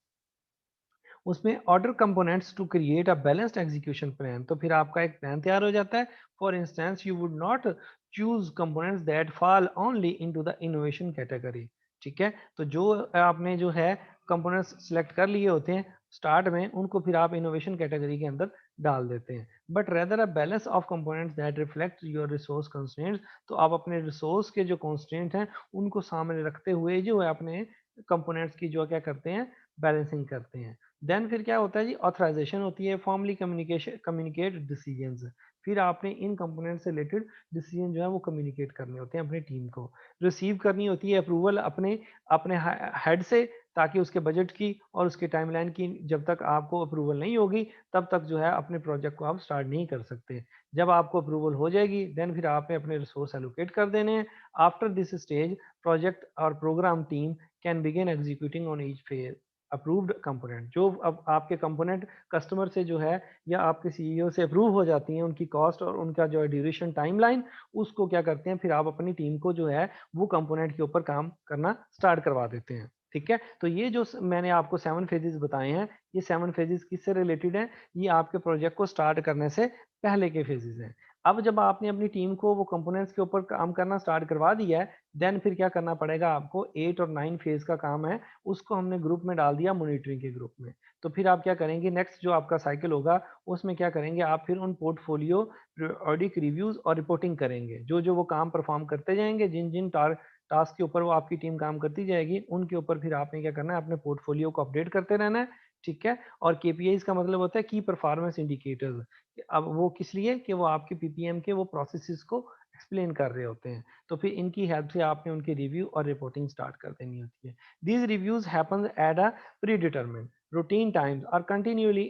Speaker 1: उसमें order components to create a balanced execution plan. तो फिर आपका एक प्लान तैयार हो जाता है। For instance you would not choose components that fall only into the innovation category। ठीक है, तो जो आपने जो है कंपोनेंट्स सिलेक्ट कर लिए होते हैं स्टार्ट में, उनको फिर आप इनोवेशन कैटेगरी के अंदर डाल देते हैं। But rather a balance of components that reflect your resource constraints, तो आप अपने रिसोर्स के जो कंस्ट्रेंट हैं उनको सामने रखते हुए जो है अपने कंपोनेंट्स की जो क्या करते हैं, बैलेंसिंग करते हैं। देन फिर क्या होता है जी, ऑथराइजेशन होती है, फॉर्मली कम्युनिकेशन कम्युनिकेट डिसीजंस। फिर आपने इन कंपोनेंट से रिलेटेड डिसीजन जो है वो कम्युनिकेट करने होते हैं अपनी टीम को। रिसीव करनी होती है अप्रूवल अपने अपने हेड से, ताकि उसके बजट की और उसके टाइमलाइन की जब तक आपको अप्रूवल नहीं होगी तब तक जो है अपने प्रोजेक्ट को आप स्टार्ट नहीं कर सकते। जब आपको अप्रूवल हो जाएगी देन फिर आपने अपने रिसोर्स एलोकेट कर देने हैं। आफ्टर दिस स्टेज प्रोजेक्ट और programme team can begin executing on each phase approved component. जो अब आपके कंपोनेंट कस्टमर से जो है या आपके सीईओ से अप्रूव हो जाती हैं, उनकी कॉस्ट और उनका जो है ड्यूरेशन टाइमलाइन, उसको क्या करते हैं फिर आप अपनी टीम को जो है वो कंपोनेंट के ऊपर काम करना स्टार्ट करवा देते हैं। ठीक है, तो ये जो मैंने आपको 7 फेजेस बताए हैं, ये 7 फेजेस किससे रिलेटेड हैं? ये आपके प्रोजेक्ट को स्टार्ट करने से पहले के फेजेस हैं। अब जब आपने अपनी टीम को वो कंपोनेंट्स के ऊपर काम करना स्टार्ट करवा दिया है, देन फिर क्या करना पड़ेगा आपको, 8 और 9 फेज का काम है, उसको हमने ग्रुप में डाल दिया, मॉनिटरिंग के ग्रुप में। तो फिर आप क्या करेंगे, नेक्स्ट जो आपका साइकिल होगा उसमें क्या करेंगे आप, फिर उन पोर्टफोलियो ऑडिट रिव्यूज और रिपोर्टिंग करेंगे। जो जो वो काम परफॉर्म करते जाएंगे, जिन जिन टास्क के ऊपर वो आपकी टीम काम करती जाएगी, उनके ऊपर फिर आपने क्या करना है, अपने पोर्टफोलियो को अपडेट करते रहना है। ठीक है, और केपीआईज का मतलब होता है की परफॉर्मेंस इंडिकेटर्स। अब वो किस लिए, कि वो आपके पीपीएम के वो प्रोसेसेस को एक्सप्लेन कर रहे होते हैं। तो फिर इनकी हेल्प से आपने उनकी रिव्यू और रिपोर्टिंग स्टार्ट कर देनी होती है। These reviews happen at a pre determined routine times are continually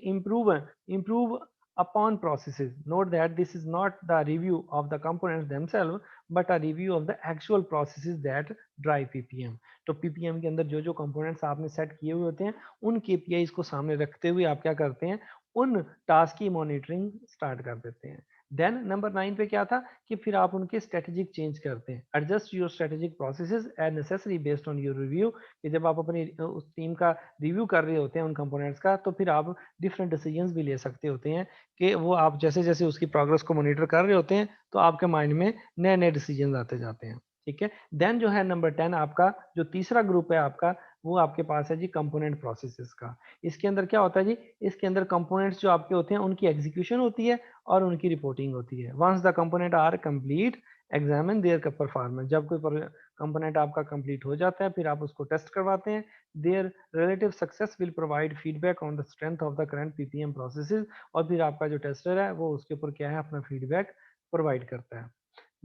Speaker 1: improve upon processes. Note that this is not the review of the components themselves but a review of the actual processes that drive PPM। तो PPM के अंदर जो जो components आपने set किए हुए होते हैं उन KPIs को सामने रखते हुए आप क्या करते हैं, उन टास्क की मॉनिटरिंग स्टार्ट कर देते हैं। देन नंबर 9 पे क्या था कि फिर आप उनके स्ट्रेटेजिक चेंज करते हैं। Adjust your strategic processes as necessary based on your review, कि जब आप अपनी उस टीम का रिव्यू कर रहे होते हैं उन कंपोनेंट्स का, तो फिर आप डिफरेंट डिसीजंस भी ले सकते होते हैं कि वो आप जैसे जैसे उसकी प्रोग्रेस को मॉनिटर कर रहे होते हैं तो आपके माइंड में नए नए डिसीजंस आते जाते हैं। ठीक है, देन जो है नंबर 10 आपका जो तीसरा ग्रुप है आपका, वो आपके पास है जी कंपोनेंट प्रोसेसेस का। इसके अंदर क्या होता है जी, इसके अंदर कंपोनेंट्स जो आपके होते हैं उनकी एग्जीक्यूशन होती है और उनकी रिपोर्टिंग होती है। Once the component are complete examine their का परफॉर्मेंस, जब कोई कंपोनेंट आपका कंप्लीट हो जाता है फिर आप उसको टेस्ट करवाते हैं। There relative success will provide feedback on the strength of the current ppm processes, और फिर आपका जो टेस्टर है वो उसके ऊपर क्या है, अपना फीडबैक प्रोवाइड करता है।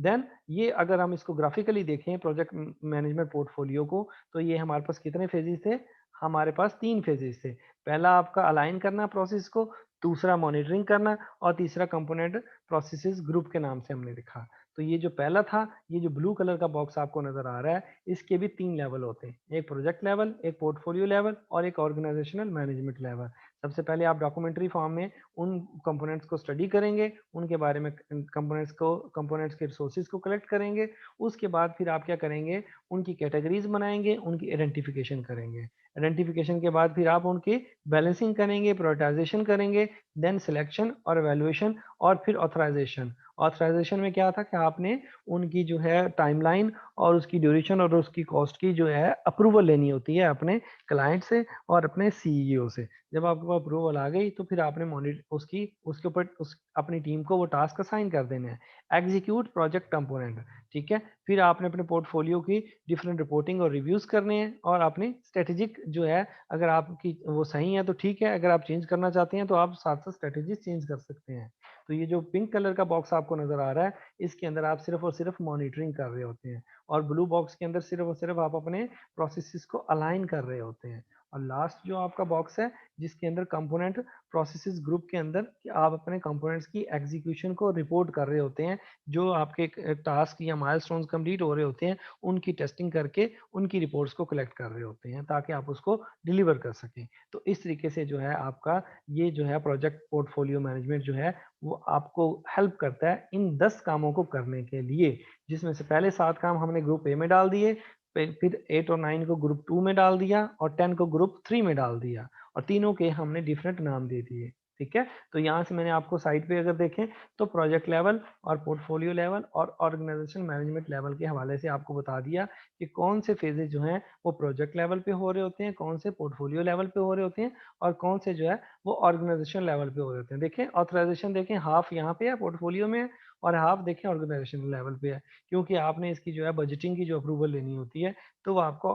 Speaker 1: देन ये अगर हम इसको ग्राफिकली देखें प्रोजेक्ट मैनेजमेंट पोर्टफोलियो को, तो ये हमारे पास कितने फेजेस थे, हमारे पास 3 फेजेस थे। पहला आपका अलाइन करना प्रोसेस को, दूसरा मॉनिटरिंग करना, और तीसरा कंपोनेंट प्रोसेसेस ग्रुप के नाम से हमने लिखा। तो ये जो पहला था, ये जो ब्लू कलर का बॉक्स आपको नजर आ रहा है, इसके भी 3 लेवल होते हैं, एक प्रोजेक्ट लेवल, एक पोर्टफोलियो लेवल और एक ऑर्गेनाइजेशनल मैनेजमेंट लेवल। सबसे पहले आप डॉक्यूमेंट्री फॉर्म में उन कंपोनेंट्स को स्टडी करेंगे, उनके बारे में कंपोनेंट्स के रिसोर्सेज को कलेक्ट करेंगे। उसके बाद फिर आप क्या करेंगे, उनकी कैटेगरीज बनाएंगे, उनकी आइडेंटिफिकेशन करेंगे। आइडेंटिफिकेशन के बाद फिर आप उनकी बैलेंसिंग करेंगे, प्रायोरिटाइजेशन करेंगे, देन सिलेक्शन और एवेल्युएशन, और फिर ऑथराइजेशन। ऑथराइजेशन में क्या था कि आपने उनकी जो है टाइमलाइन और उसकी ड्यूरेशन और उसकी कॉस्ट की जो है अप्रूवल लेनी होती है अपने क्लाइंट से और अपने सीईओ से। जब आपके पास अप्रूवल आ गई तो फिर आपने मॉनिटर उसकी उसके ऊपर उस अपनी टीम को वो टास्क असाइन कर देने हैं। Execute project component. ठीक है, फिर आपने अपने पोर्टफोलियो की डिफरेंट रिपोर्टिंग और रिव्यूज करने हैं, और अपनी स्ट्रेटेजिक जो है अगर आपकी वो सही है तो ठीक है, अगर आप चेंज करना चाहते हैं तो आप साथ साथ स्ट्रेटेजी चेंज कर सकते हैं। तो ये जो पिंक कलर का बॉक्स आपको नजर आ रहा है, इसके अंदर आप सिर्फ और सिर्फ मॉनिटरिंग कर रहे होते हैं, और ब्लू बॉक्स के अंदर सिर्फ और सिर्फ आप अपने प्रोसेसेस को अलाइन कर रहे होते हैं। और लास्ट जो आपका बॉक्स है जिसके अंदर कंपोनेंट प्रोसेसेस ग्रुप के अंदर कि आप अपने कंपोनेंट्स की एग्जीक्यूशन को रिपोर्ट कर रहे होते हैं, जो आपके टास्क या माइलस्टोन्स कंप्लीट हो रहे होते हैं उनकी टेस्टिंग करके उनकी रिपोर्ट्स को कलेक्ट कर रहे होते हैं ताकि आप उसको डिलीवर कर सकें। तो इस तरीके से जो है आपका ये जो है प्रोजेक्ट पोर्टफोलियो मैनेजमेंट जो है वो आपको हेल्प करता है इन 10 कामों को करने के लिए, जिसमें से पहले 7 काम हमने ग्रुप ए में डाल दिए, फिर 8 और 9 को ग्रुप 2 में डाल दिया, और 10 को ग्रुप 3 में डाल दिया, और तीनों के हमने डिफरेंट नाम दे दिए। ठीक है। तो यहाँ से मैंने आपको साइट पे अगर देखें तो प्रोजेक्ट लेवल और पोर्टफोलियो लेवल और ऑर्गेनाइजेशन मैनेजमेंट लेवल के हवाले से आपको बता दिया कि कौन से फेजेज जो हैं वो प्रोजेक्ट लेवल पे हो रहे होते हैं, कौन से पोर्टफोलियो लेवल पे हो रहे होते हैं और कौन से जो है वो ऑर्गेनाइजेशन लेवल पे हो रहे होते हैं। देखें ऑथराइजेशन देखें हाफ यहाँ पे है पोर्टफोलियो में और हाफ देखें ऑर्गेनाइजेशन लेवल पे है, क्योंकि आपने इसकी जो है बजटिंग की जो अप्रूवल लेनी होती है तो वो आपको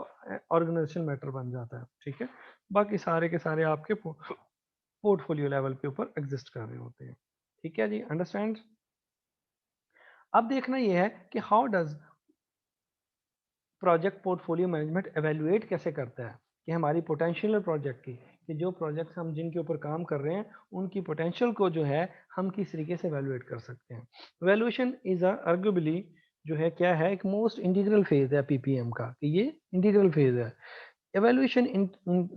Speaker 1: ऑर्गेनाइजेशन मैटर बन जाता है। ठीक है, बाकी सारे के सारे आपके पोर्टफोलियो लेवल के ऊपर एग्जिस्ट कर रहे होते हैं। ठीक है जी, अंडरस्टैंड। अब देखना यह है कि how does project portfolio management evaluate कैसे करता है कि हमारी पोटेंशियल प्रोजेक्ट की, कि जो प्रोजेक्ट्स हम जिनके ऊपर काम कर रहे हैं उनकी पोटेंशियल को जो है हम किस तरीके से एवेल्युएट कर सकते हैं। वैल्यूएशन इज आर्गुबली जो है क्या है, एक मोस्ट इंटीग्रल फेज है पीपीएम का, कि ये इंटीग्रल फेज है। evaluation in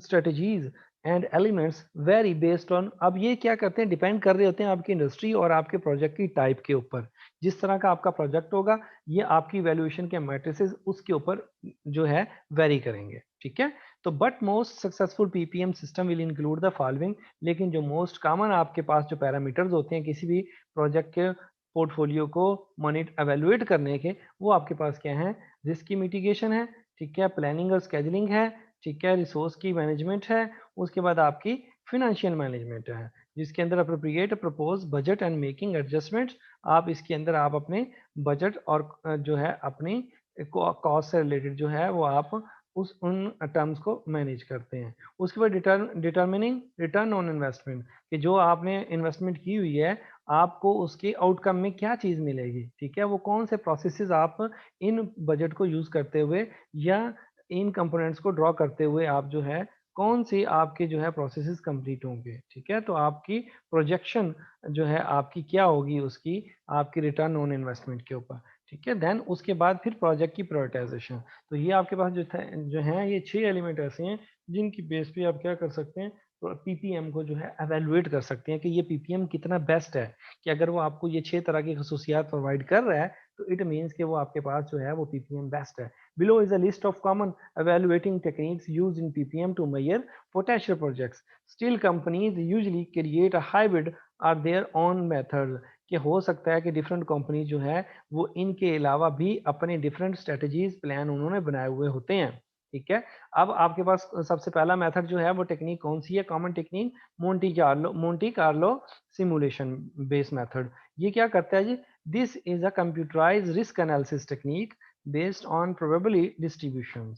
Speaker 1: strategies and elements very based on, अब ये क्या करते हैं, डिपेंड कर रहे होते हैं आपकी इंडस्ट्री और आपके प्रोजेक्ट की टाइप के ऊपर। जिस तरह का आपका प्रोजेक्ट होगा ये आपकी वैल्यूएशन के मैट्रिसेस उसके ऊपर जो है वेरी करेंगे। ठीक है, तो but most successful ppm system will include the following, लेकिन जो मोस्ट कॉमन आपके पास जो पैरामीटर्स होते हैं किसी भी प्रोजेक्ट के पोर्टफोलियो को मॉनिटर एवेल्युएट करने के, वो आपके पास क्या है, रिस्क की मिटिगेशन है, ठीक है, प्लानिंग और स्केजुलिंग है, ठीक है, रिसोर्स की मैनेजमेंट है, उसके बाद आपकी फिनेंशियल मैनेजमेंट है, जिसके अंदर appropriate propose budget and making adjustments, आप इसके अंदर आप अपने बजट और जो है अपनी कॉस्ट से रिलेटेड जो है वो आप उस उन टर्म्स को मैनेज करते हैं। उसके बाद डिटर्मिनिंग रिटर्न ऑन इन्वेस्टमेंट, कि जो आपने इन्वेस्टमेंट की हुई है आपको उसके आउटकम में क्या चीज़ मिलेगी। ठीक है, वो कौन से प्रोसेसेस आप इन बजट को यूज़ करते हुए या इन कंपोनेंट्स को ड्रॉ करते हुए आप जो है कौन सी आपके जो है प्रोसेसेस कंप्लीट होंगे। ठीक है, तो आपकी प्रोजेक्शन जो है आपकी क्या होगी उसकी, आपकी रिटर्न ऑन इन्वेस्टमेंट के ऊपर। ठीक है, देन उसके बाद फिर प्रोजेक्ट की प्रायोरिटाइजेशन। तो ये आपके पास जो है ये 6 एलिमेंट ऐसे हैं जिनकी बेस पे आप क्या कर सकते हैं, पीपीएम को जो है एवेलुएट कर सकते हैं कि ये पीपीएम कितना बेस्ट है। कि अगर वो आपको ये 6 तरह की खसूसियात प्रोवाइड कर रहा है तो इट मीन्स कि वो आपके पास जो है वो पीपीएम बेस्ट है। Below is a list of common evaluating techniques used in PPM to measure potential projects. Still, companies usually create a hybrid or their own methods. कि हो सकता है कि डिफरेंट कंपनी जो है वो इनके अलावा भी अपने डिफरेंट स्ट्रेटजीज प्लान उन्होंने बनाए हुए होते हैं। ठीक है, अब आपके पास सबसे पहला मेथड जो है वो टेक्निक कौन सी है, common technique Monte Carlo simulation based method. ये क्या करता है जी, this is a computerise risk analysis technique based on probably distribution.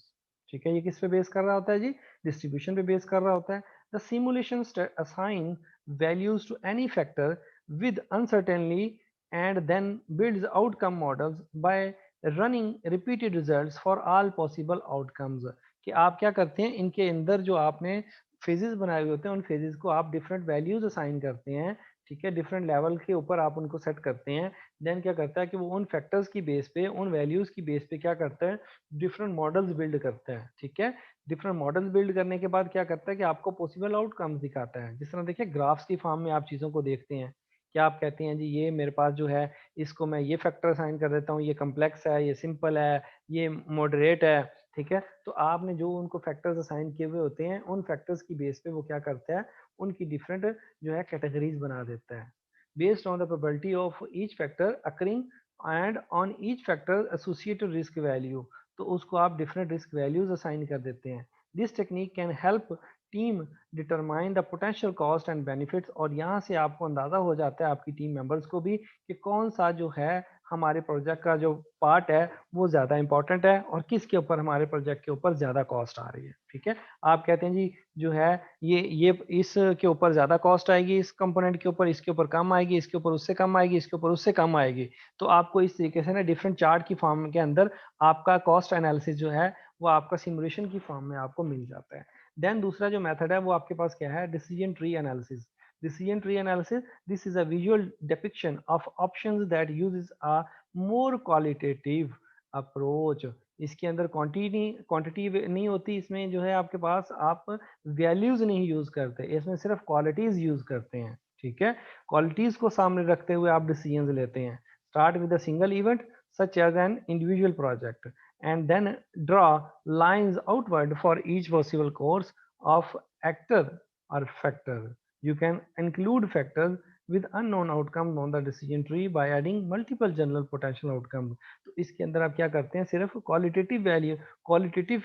Speaker 1: ठीक है, ये किस पे बेस कर रहा होता है जी, डिस्ट्रीब्यूशन पे बेस कर रहा होता है। The simulation assign values to any factor with uncertainty and then builds outcome models by running repeated results for all possible outcomes। कि आप क्या करते हैं, इनके अंदर जो आपने फेजेस बनाए हुए होते हैं उन फेजेस को आप डिफरेंट वैल्यूज असाइन करते हैं। ठीक है, डिफरेंट लेवल के ऊपर आप उनको सेट करते हैं। देन क्या करता है कि वो उन फैक्टर्स की बेस पे, उन वैल्यूज की बेस पे क्या करता है, डिफरेंट मॉडल्स बिल्ड करता है। ठीक है, डिफरेंट मॉडल्स बिल्ड करने के बाद क्या करता है कि आपको पॉसिबल आउटकम्स दिखाता है। जिस तरह देखिए ग्राफ्स की फॉर्म में आप चीज़ों को देखते हैं, क्या आप कहते हैं जी ये मेरे पास जो है इसको मैं ये फैक्टर असाइन कर देता हूँ, ये कम्प्लेक्स है, ये सिंपल है, ये मॉडरेट है। ठीक है, तो आपने जो उनको फैक्टर्स असाइन किए हुए होते हैं उन फैक्टर्स की बेस पे वो क्या करता है, उनकी डिफरेंट जो है कैटेगरीज बना देता है based on the probability of each factor occurring and on each factor associated risk value. तो उसको आप डिफरेंट रिस्क वैल्यूज असाइन कर देते हैं। This technique can help team determine the potential cost and benefits, और यहाँ से आपको अंदाजा हो जाता है आपकी टीम मेंबर्स को भी कि कौन सा जो है हमारे प्रोजेक्ट का जो पार्ट है वो ज़्यादा इंपॉर्टेंट है और किसके ऊपर हमारे प्रोजेक्ट के ऊपर ज़्यादा कॉस्ट आ रही है। ठीक है, आप कहते हैं जी जो है ये इसके ऊपर ज़्यादा कॉस्ट आएगी, इस कंपोनेंट के ऊपर, इसके ऊपर कम आएगी, इसके ऊपर उससे कम आएगी, इसके ऊपर उससे कम आएगी। तो आपको इस तरीके से ना डिफरेंट चार्ट की फॉर्म के अंदर आपका कॉस्ट एनालिसिस जो है वो आपका सिमुलेशन की फॉर्म में आपको मिल जाता है। देन दूसरा जो मेथड है वो आपके पास क्या है, decision tree analysis. decision tree analysis, this is a visual depiction of options that uses a more qualitative approach। इसके अंदर क्वांटिटी नहीं होती, इसमें जो है आपके पास आप वैल्यूज नहीं यूज करते, इसमें सिर्फ क्वालिटीज यूज करते हैं। ठीक है, क्वालिटीज को सामने रखते हुए आप डिसीजंस लेते हैं। Start with a single event such as an individual project and then draw lines outward for each possible course of actor और factor. You can include factors with unknown outcomes on the decision tree by adding multiple general potential outcomes. तो इसके अंदर आप क्या करते हैं, सिर्फ qualitative value, qualitative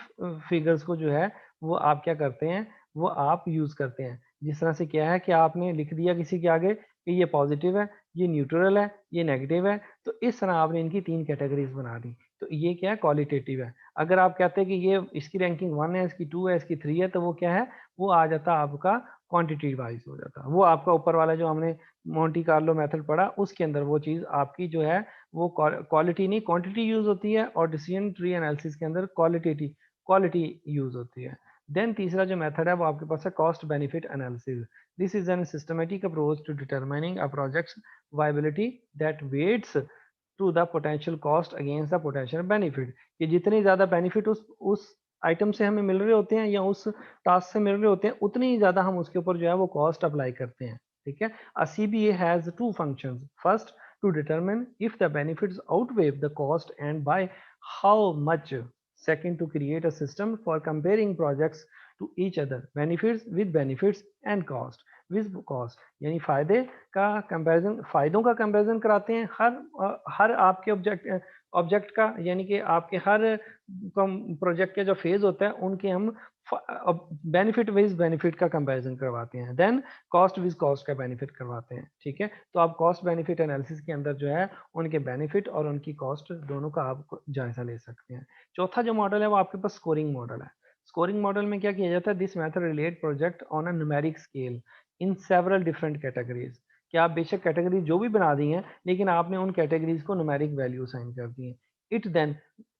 Speaker 1: figures को जो है वो आप क्या करते हैं, वो आप यूज करते हैं। जिस तरह से क्या है कि आपने लिख दिया किसी के आगे कि ये पॉजिटिव है, ये न्यूट्रल है, ये नेगेटिव है, तो इस तरह आपने इनकी 3 कैटेगरीज बना दी। तो ये क्या है, क्वालिटेटिव है। अगर आप कहते हैं कि ये इसकी रैंकिंग 1 है, इसकी 2 है, इसकी 3 है, तो वो क्या है, वो आ जाता आपका क्वांटिटी वाइज हो जाता। वो आपका ऊपर वाला जो हमने मोंटी कार्लो मेथड पढ़ा उसके अंदर वो चीज़ आपकी जो है वो क्वालिटी नहीं क्वांटिटी यूज होती है, और डिसीजन ट्री एनालिसिस के अंदर क्वालिटी यूज होती है। देन तीसरा जो मेथड है वो आपके पास है cost benefit analysis. This is an systematic approach to determining a project's viability that weights to the potential cost against the potential benefit. कि जितने ज्यादा बेनिफिट उस आइटम से हमें मिल रहे होते हैं या उस टास्क से मिल रहे होते हैं, उतनी ही ज्यादा हम उसके ऊपर जो है वो कॉस्ट अप्लाई करते हैं। ठीक है, a CBA has two functions. First, to determine if the benefits outweigh the cost and by how much. Second, to create a system for comparing projects to each other, benefits with benefits and cost with cost। यानी फायदे का comparison, फायदों का comparison कराते हैं हर आपके object का, यानी कि आपके हर प्रोजेक्ट के जो फेज होता है उनके हम बेनिफिट विज बेनिफिट का कंपैरिजन करवाते हैं। देन कॉस्ट विज कॉस्ट का बेनिफिट करवाते हैं। ठीक है, तो आप कॉस्ट बेनिफिट एनालिसिस के अंदर जो है उनके बेनिफिट और उनकी कॉस्ट दोनों का आप जायजा ले सकते हैं। चौथा जो मॉडल है वो आपके पास स्कोरिंग मॉडल है। स्कोरिंग मॉडल में क्या किया जाता है, this method relate project on a numeric scale in several different categories. कि आप बेशक कैटेगरी जो भी बना दी हैं, लेकिन आपने उन कैटेगरीज को न्यूमेरिक वैल्यू साइन कर दी है। It then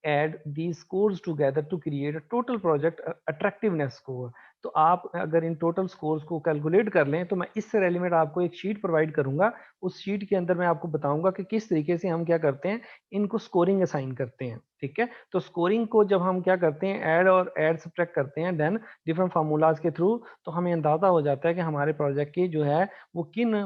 Speaker 1: add these scores together to create a total project attractiveness score। तो आप अगर इन टोटल स्कोर्स को कैलकुलेट कर लें, तो मैं इससे रेलिवेंट आपको एक शीट प्रोवाइड करूंगा। उस शीट के अंदर मैं आपको बताऊंगा कि किस तरीके से हम क्या करते हैं, इनको स्कोरिंग असाइन करते हैं। ठीक है, तो स्कोरिंग को जब हम क्या करते हैं, ऐड और ऐड सब्ट्रैक्ट करते हैं देन डिफरेंट फार्मूलाज के थ्रू, तो हमें अंदाजा हो जाता है कि हमारे प्रोजेक्ट की जो है वो किन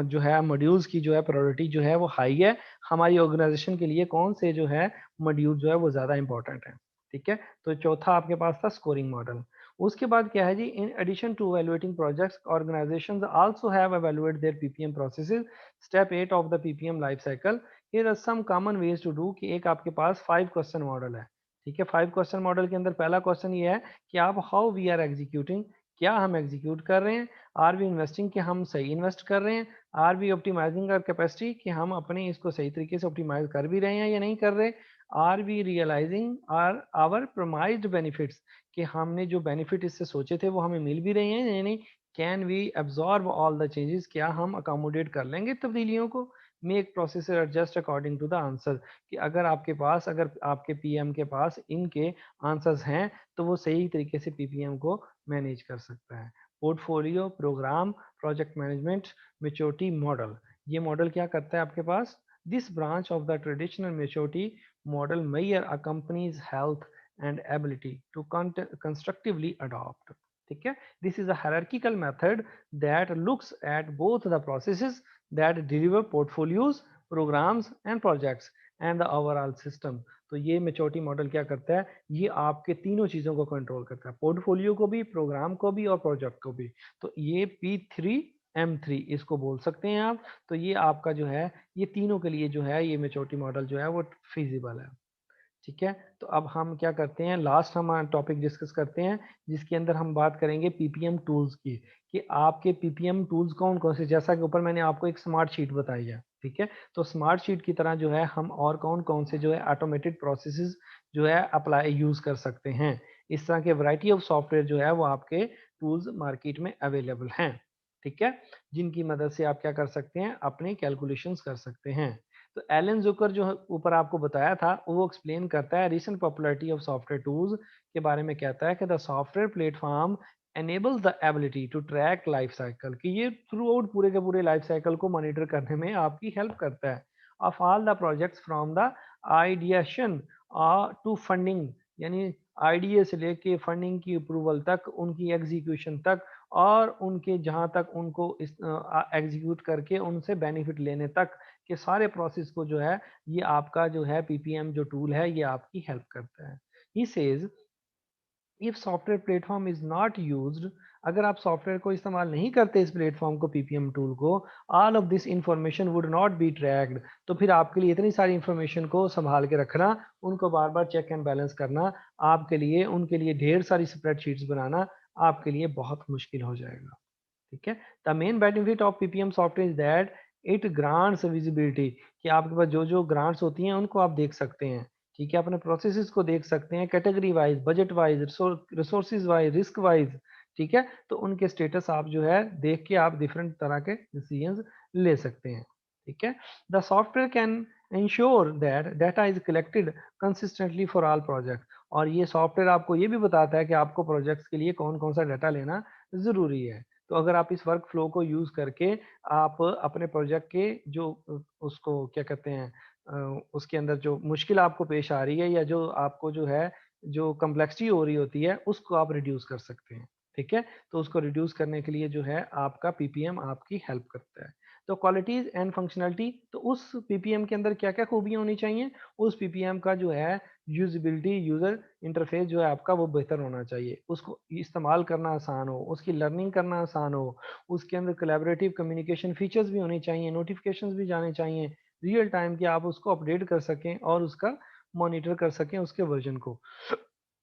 Speaker 1: जो है मॉड्यूल्स की जो है प्रायोरिटी जो है वो हाई है, हमारी ऑर्गेनाइजेशन के लिए कौन से जो है मॉड्यूल जो है वो ज्यादा इंपॉर्टेंट है। ठीक है, तो चौथा आपके पास था स्कोरिंग मॉडल। उसके बाद क्या है जी, in addition to evaluating projects, organisations also have evaluate their PPM processes. Step 8 of the PPM life cycle. Here are some common ways to do. कि एक आपके पास 5 क्वेश्चन मॉडल है। ठीक है, 5 क्वेश्चन मॉडल के अंदर पहला क्वेश्चन ये है कि आप हाउ वी आर एग्जीक्यूटिंग, क्या हम एग्जीक्यूट कर रहे हैं। आर वी इन्वेस्टिंग, कि हम सही इन्वेस्ट कर रहे हैं। Are we optimising our capacity, कि हम अपने इसको सही तरीके से ऑप्टिमाइज कर भी रहे हैं या नहीं कर रहे। Are we realising our promised benefits, कि हमने जो बेनिफिट इससे सोचे थे वो हमें मिल भी रहे हैं या नहीं। Can we absorb all the changes, क्या हम अकोमोडेट कर लेंगे तब्दीलियों को। Make process adjust according to the answer, कि अगर आपके पास, अगर आपके पीएम के पास इनके आंसर्स हैं, तो वो सही तरीके से पीपीएम को मैनेज कर सकता है। Portfolio, programme, project management, maturity model. ये मॉडल क्या करता है आपके पास, this branch of the traditional maturity model measure a company's health and ability to constructively adopt। ठीक है, this is a hierarchical method that looks at both the processes that deliver portfolios, programs and projects and the overall system। तो ये maturity model क्या करता है, ये आपके तीनों चीजों को कंट्रोल करता है, पोर्टफोलियो को भी, प्रोग्राम को भी और प्रोजेक्ट को भी। तो ये P3M3 इसको बोल सकते हैं आप। तो ये आपका जो है, ये तीनों के लिए जो है ये मेच्योरिटी मॉडल जो है वो फिजिबल है। ठीक है, तो अब हम क्या करते हैं, लास्ट हम टॉपिक डिस्कस करते हैं, जिसके अंदर हम बात करेंगे पीपीएम टूल्स की। कि आपके पीपीएम टूल्स कौन कौन से, जैसा कि ऊपर मैंने आपको एक स्मार्ट शीट बताई है। ठीक है, तो स्मार्ट शीट की तरह जो है हम और कौन कौन से जो है ऑटोमेटेड प्रोसेसेस जो है अप्लाई यूज कर सकते हैं। इस तरह के वैरायटी ऑफ सॉफ्टवेयर जो है वो आपके टूल्स मार्केट में अवेलेबल हैं। ठीक है, जिनकी मदद से आप क्या कर सकते हैं, अपने कैलकुलेशंस कर सकते हैं। तो एलन जुकर जो ऊपर आपको बताया था वो एक्सप्लेन करता है recent popularity of software tools के बारे में। कहता है कि the software platform enables the ability to track life cycle, कि ये थ्रू आउट पूरे के पूरे लाइफ साइकिल को मॉनिटर करने में आपकी हेल्प करता है। Of all the projects from the ideation to funding, यानी आइडिया से लेके फंडिंग की अप्रूवल तक, उनकी एग्जीक्यूशन तक, और उनके जहां तक उनको एग्जीक्यूट करके उनसे बेनिफिट लेने तक के सारे प्रोसेस को जो है ये आपका जो है पीपीएम जो टूल है ये आपकी हेल्प करता है। He says if software platform is not used अगर आप सॉफ्टवेयर को इस्तेमाल नहीं करते इस प्लेटफॉर्म को, पीपीएम टूल को, all of this information would not be tracked. तो फिर आपके लिए इतनी सारी इंफॉर्मेशन को संभाल के रखना, उनको बार बार चेक एंड बैलेंस करना आपके लिए, उनके लिए ढेर सारी स्प्रेडशीट्स बनाना आपके लिए बहुत मुश्किल हो जाएगा। ठीक है। The main benefit of ppm software is that it grants visibility, कि आपके पास जो जो ग्रांट्स होती हैं उनको आप देख सकते हैं। ठीक है, अपने प्रोसेसेस को देख सकते हैं category wise, budget wise, resources wise, risk wise. ठीक है, तो उनके स्टेटस आप जो है देख के आप डिफरेंट तरह के डिसीजंस ले सकते हैं। ठीक है, the software can ensure that data is collected consistently for all project. और ये सॉफ्टवेयर आपको ये भी बताता है कि आपको प्रोजेक्ट्स के लिए कौन कौन सा डाटा लेना जरूरी है। तो अगर आप इस वर्क फ्लो को यूज करके आप अपने प्रोजेक्ट के जो उसको क्या कहते हैं, उसके अंदर जो मुश्किल आपको पेश आ रही है, या जो आपको जो है जो कम्प्लेक्सिटी हो रही होती है, उसको आप रिड्यूस कर सकते हैं। ठीक है, तो उसको रिड्यूस करने के लिए जो है आपका पीपीएम आपकी हेल्प करता है। तो क्वालिटीज एंड फंक्शनलिटी, तो उस पीपीएम के अंदर क्या क्या खूबियां होनी चाहिए, उस पीपीएम का जो है यूजिबिलिटी, यूजर इंटरफेस जो है आपका वो बेहतर होना चाहिए, उसको इस्तेमाल करना आसान हो, उसकी लर्निंग करना आसान हो, उसके अंदर कोलैबोरेटिव कम्युनिकेशन फीचर्स भी होने चाहिए, नोटिफिकेशंस भी जाने चाहिए रियल टाइम, कि आप उसको अपडेट कर सकें और उसका मॉनिटर कर सकें उसके वर्जन को।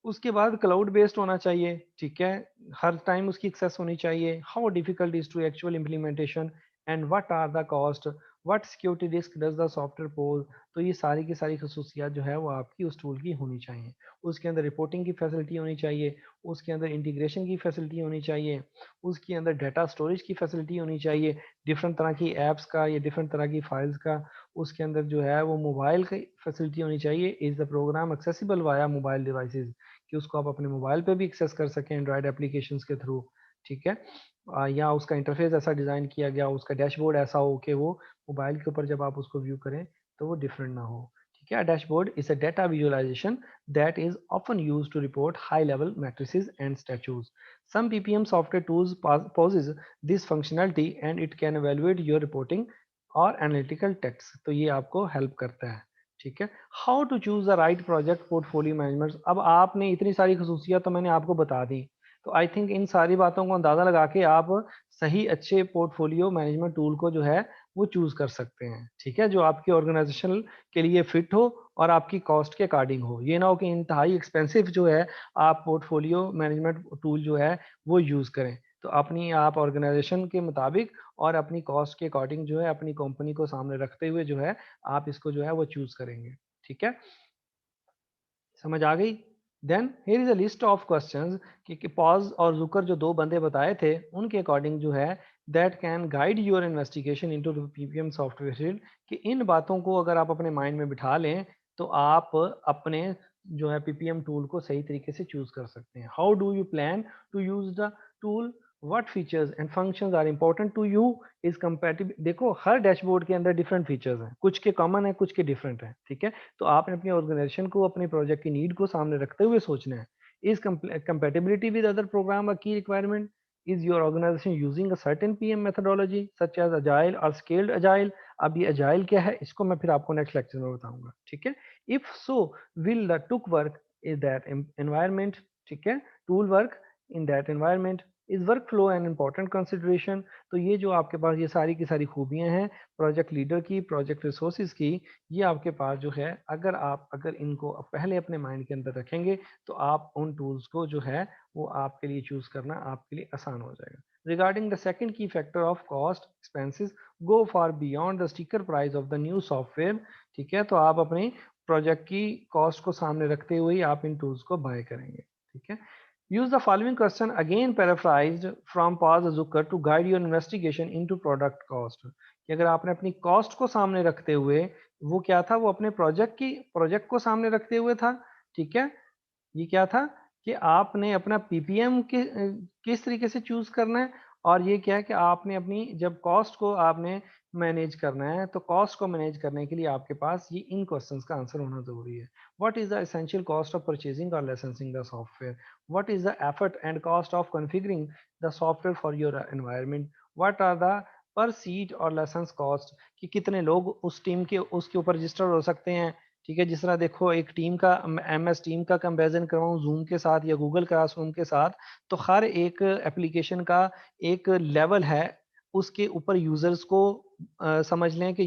Speaker 1: उसके बाद क्लाउड बेस्ड होना चाहिए। ठीक है, हर टाइम उसकी एक्सेस होनी चाहिए। How difficult is to actual implementation and what are the cost, what security risk does the software pose. तो ये सारी की सारी खसूसियात जो है वो आपकी उस टूल की होनी चाहिए। उसके अंदर रिपोर्टिंग की फैसिलिटी होनी चाहिए, उसके अंदर इंटीग्रेशन की फैसिलिटी होनी चाहिए, उसके अंदर डाटा स्टोरेज की फैसिलिटी होनी चाहिए, डिफरेंट तरह की एप्स का या डिफरेंट तरह की फाइल्स का। उसके अंदर जो है वो मोबाइल की फैसिलिटी होनी चाहिए, is the programme accessible via mobile devices, कि उसको आप अपने मोबाइल पे भी एक्सेस कर सकें एंड्रॉयड एप्लीकेशंस के थ्रू। ठीक है, या उसका इंटरफेस ऐसा डिज़ाइन किया गया, उसका डैशबोर्ड ऐसा हो कि वो मोबाइल के ऊपर जब आप उसको व्यू करें तो वो डिफरेंट ना हो। ठीक है, dashboard is a data visualisation that is often use to report high level matrices and statues. Some PPM software tools poses this functionality and it can evaluate your reporting और analytical text. तो ये आपको help करता है। ठीक है, how to choose the right project portfolio management. अब आपने इतनी सारी खसूसियात तो मैंने आपको बता दी, तो आई थिंक इन सारी बातों को अंदाजा लगा के आप सही अच्छे पोर्टफोलियो मैनेजमेंट टूल को जो है वो चूज कर सकते हैं। ठीक है, जो आपकी ऑर्गेनाइजेशन के लिए फिट हो और आपकी कॉस्ट के अकॉर्डिंग हो। ये ना हो कि इंतहाई एक्सपेंसिव जो है आप पोर्टफोलियो मैनेजमेंट टूल जो है वो यूज करें। तो अपनी आप ऑर्गेनाइजेशन के मुताबिक और अपनी कॉस्ट के अकॉर्डिंग जो है अपनी कंपनी को सामने रखते हुए जो है आप इसको जो है वो चूज करेंगे। ठीक है, समझ आ गई। Then here is a list of questions कि पॉज और जुकर जो दो बंदे बताए थे उनके अकॉर्डिंग जो है that can guide your investigation into PPM software, कि इन बातों को अगर आप अपने माइंड में बिठा लें तो आप अपने जो है पीपीएम टूल को सही तरीके से चूज कर सकते हैं। How do you plan to use the tool, what features and functions are important to you, is compatible. देखो हर डैशबोर्ड के अंदर डिफरेंट फीचर्स हैं, कुछ के कॉमन है कुछ के डिफरेंट हैं। ठीक है, तो आपने अपनी ऑर्गेनाइजेशन को अपने प्रोजेक्ट की नीड को सामने रखते हुए सोचना है। Is compatibility with other programme a key requirement, is your organisation using a certain PM methodology such as agile और स्केल्ड अजाइल। अब ये अजाइल क्या है इसको मैं फिर आपको नेक्स्ट लेक्चर में बताऊंगा। ठीक है, if so will the took work is that environment. ठीक है, tool work in that environment, is work flow an important consideration. तो ये जो आपके पास ये सारी की सारी खूबियां हैं प्रोजेक्ट लीडर की, प्रोजेक्ट रिसोर्सेज की, ये आपके पास जो है अगर इनको पहले अपने माइंड के अंदर रखेंगे तो आप उन टूल्स को जो है वो आपके लिए चूज करना आपके लिए आसान हो जाएगा। रिगार्डिंग द सेकंड की factor of cost expenses, go for beyond the sticker price of the new software. ठीक है, तो आप अपने प्रोजेक्ट की कॉस्ट को सामने रखते हुए आप इन टूल्स को बाय करेंगे। ठीक है, use the following question again paraphrased from Paz Zucker to guide your investigation into product cost, कि अगर आपने अपनी कॉस्ट को सामने रखते हुए, वो क्या था, वो अपने प्रोजेक्ट को सामने रखते हुए था। ठीक है, ये क्या था कि आपने अपना पीपीएम किस तरीके से चूज करना है, और ये क्या है कि आपने अपनी जब कॉस्ट को आपने मैनेज करना है तो कॉस्ट को मैनेज करने के लिए आपके पास ये इन क्वेश्चंस का आंसर होना जरूरी है। What is the essential cost of purchasing और licensing the software, what is the effort and cost of configuring the software for your environment, what are the per seat और लाइसेंस कॉस्ट, कि कितने लोग उस team के उसके ऊपर register हो सकते हैं, ठीक है, जिस तरह देखो एक टीम का MS टीम का कंपैरिजन करवाऊँ ज़ूम के साथ या गूगल क्लासरूम के साथ, तो हर एक एप्लीकेशन का एक लेवल है, उसके ऊपर यूज़र्स को समझ लें कि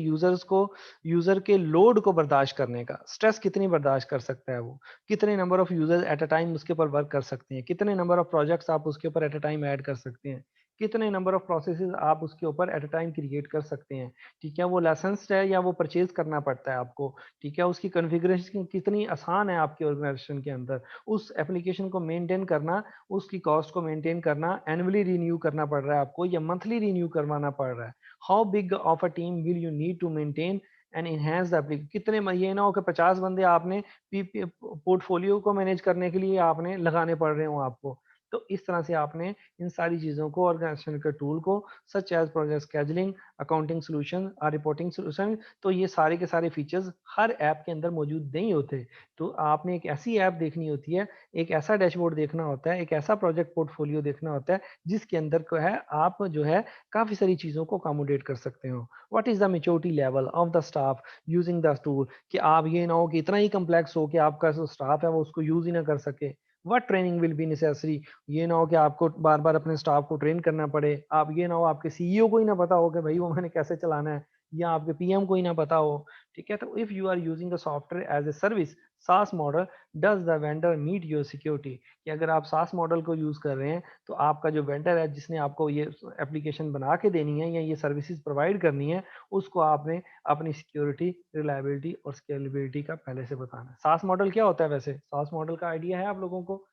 Speaker 1: यूज़र के लोड को बर्दाश्त करने का, स्ट्रेस कितनी बर्दाश्त कर सकता है वो, कितने number of users at a time उसके ऊपर वर्क कर सकते हैं, कितने नंबर ऑफ प्रोजेक्ट्स आप उसके ऊपर एट अ टाइम ऐड कर सकते हैं, कितने नंबर ऑफ प्रोसेसेस आप उसके ऊपर एट अ टाइम क्रिएट कर सकते हैं, ठीक है? वो लाइसेंस्ड है या वो परचेज़ करना पड़ता है आपको, ठीक है? उसकी कॉन्फ़िगरेशन कितनी आसान है आपकी ऑर्गेनाइज़ेशन के अंदर, उस एप्लीकेशन को मेंटेन करना, उसकी कॉस्ट को मेंटेन करना, एनुअली रिन्यू करना पड़ रहा है आपको या मंथली रिन्यू करवाना पड़ रहा है। How big of a team will you need to maintain and enhance the कितने ये ना हो कि 50 बंदे आपने पोर्टफोलियो को मैनेज करने के लिए आपने लगाने पड़ रहे हो आपको। तो इस तरह से आपने इन सारी चीज़ों को ऑर्गेनाइजेशन के टूल को such as project scheduling, accounting solution और रिपोर्टिंग सॉल्यूशन, तो ये सारे के सारे फीचर्स हर ऐप के अंदर मौजूद नहीं होते। तो आपने एक ऐसी ऐप देखनी होती है, एक ऐसा डैशबोर्ड देखना होता है, एक ऐसा प्रोजेक्ट पोर्टफोलियो देखना होता है, जिसके अंदर को है आप जो है काफ़ी सारी चीज़ों को अकोमोडेट कर सकते हो। What is the maturity level of the staff using the tool, कि आप ये ना हो कि इतना ही कॉम्प्लेक्स हो कि आपका जो स्टाफ है वो उसको यूज़ ही ना कर सके। What training will be necessary, ये ना हो कि आपको बार-बार अपने स्टाफ को ट्रेन करना पड़े। आप ये ना हो आपके सीईओ को ही ना पता हो कि भई वो मैंने कैसे चलाना है, या आपके पीएम को ही ना पता हो, ठीक है? तो if you are using the software as a service SaaS model, does the vendor meet your security, कि अगर आप सास मॉडल को यूज़ कर रहे हैं, तो आपका जो वेंडर है जिसने आपको ये एप्लीकेशन बना के देनी है या ये सर्विसेज़ प्रोवाइड करनी है, उसको आपने अपनी सिक्योरिटी, रिलायबिलिटी और स्केलेबिलिटी का पहले से बताना है। सास मॉडल क्या होता है वैसे? सास मॉडल का आइडिया है आप लोगों को?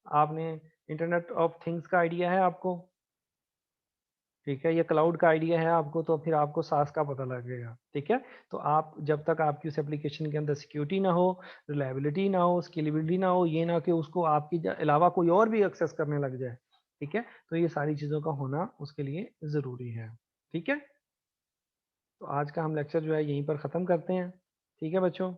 Speaker 1: आपने इंटरनेट ऑफ थिंग्स का आइडिया है आपको? ठीक है, या क्लाउड का आइडिया है आपको, तो फिर आपको सास का पता लगेगा, ठीक है? तो आप जब तक आपकी उस एप्लीकेशन के अंदर सिक्योरिटी ना हो, रिलायबिलिटी ना हो, स्केलेबिलिटी ना हो, ये ना कि उसको आपकी अलावा कोई और भी एक्सेस करने लग जाए, ठीक है? तो ये सारी चीज़ों का होना उसके लिए ज़रूरी है, ठीक है? तो आज का हम लेक्चर जो है यहीं पर ख़त्म करते हैं, ठीक है बच्चों?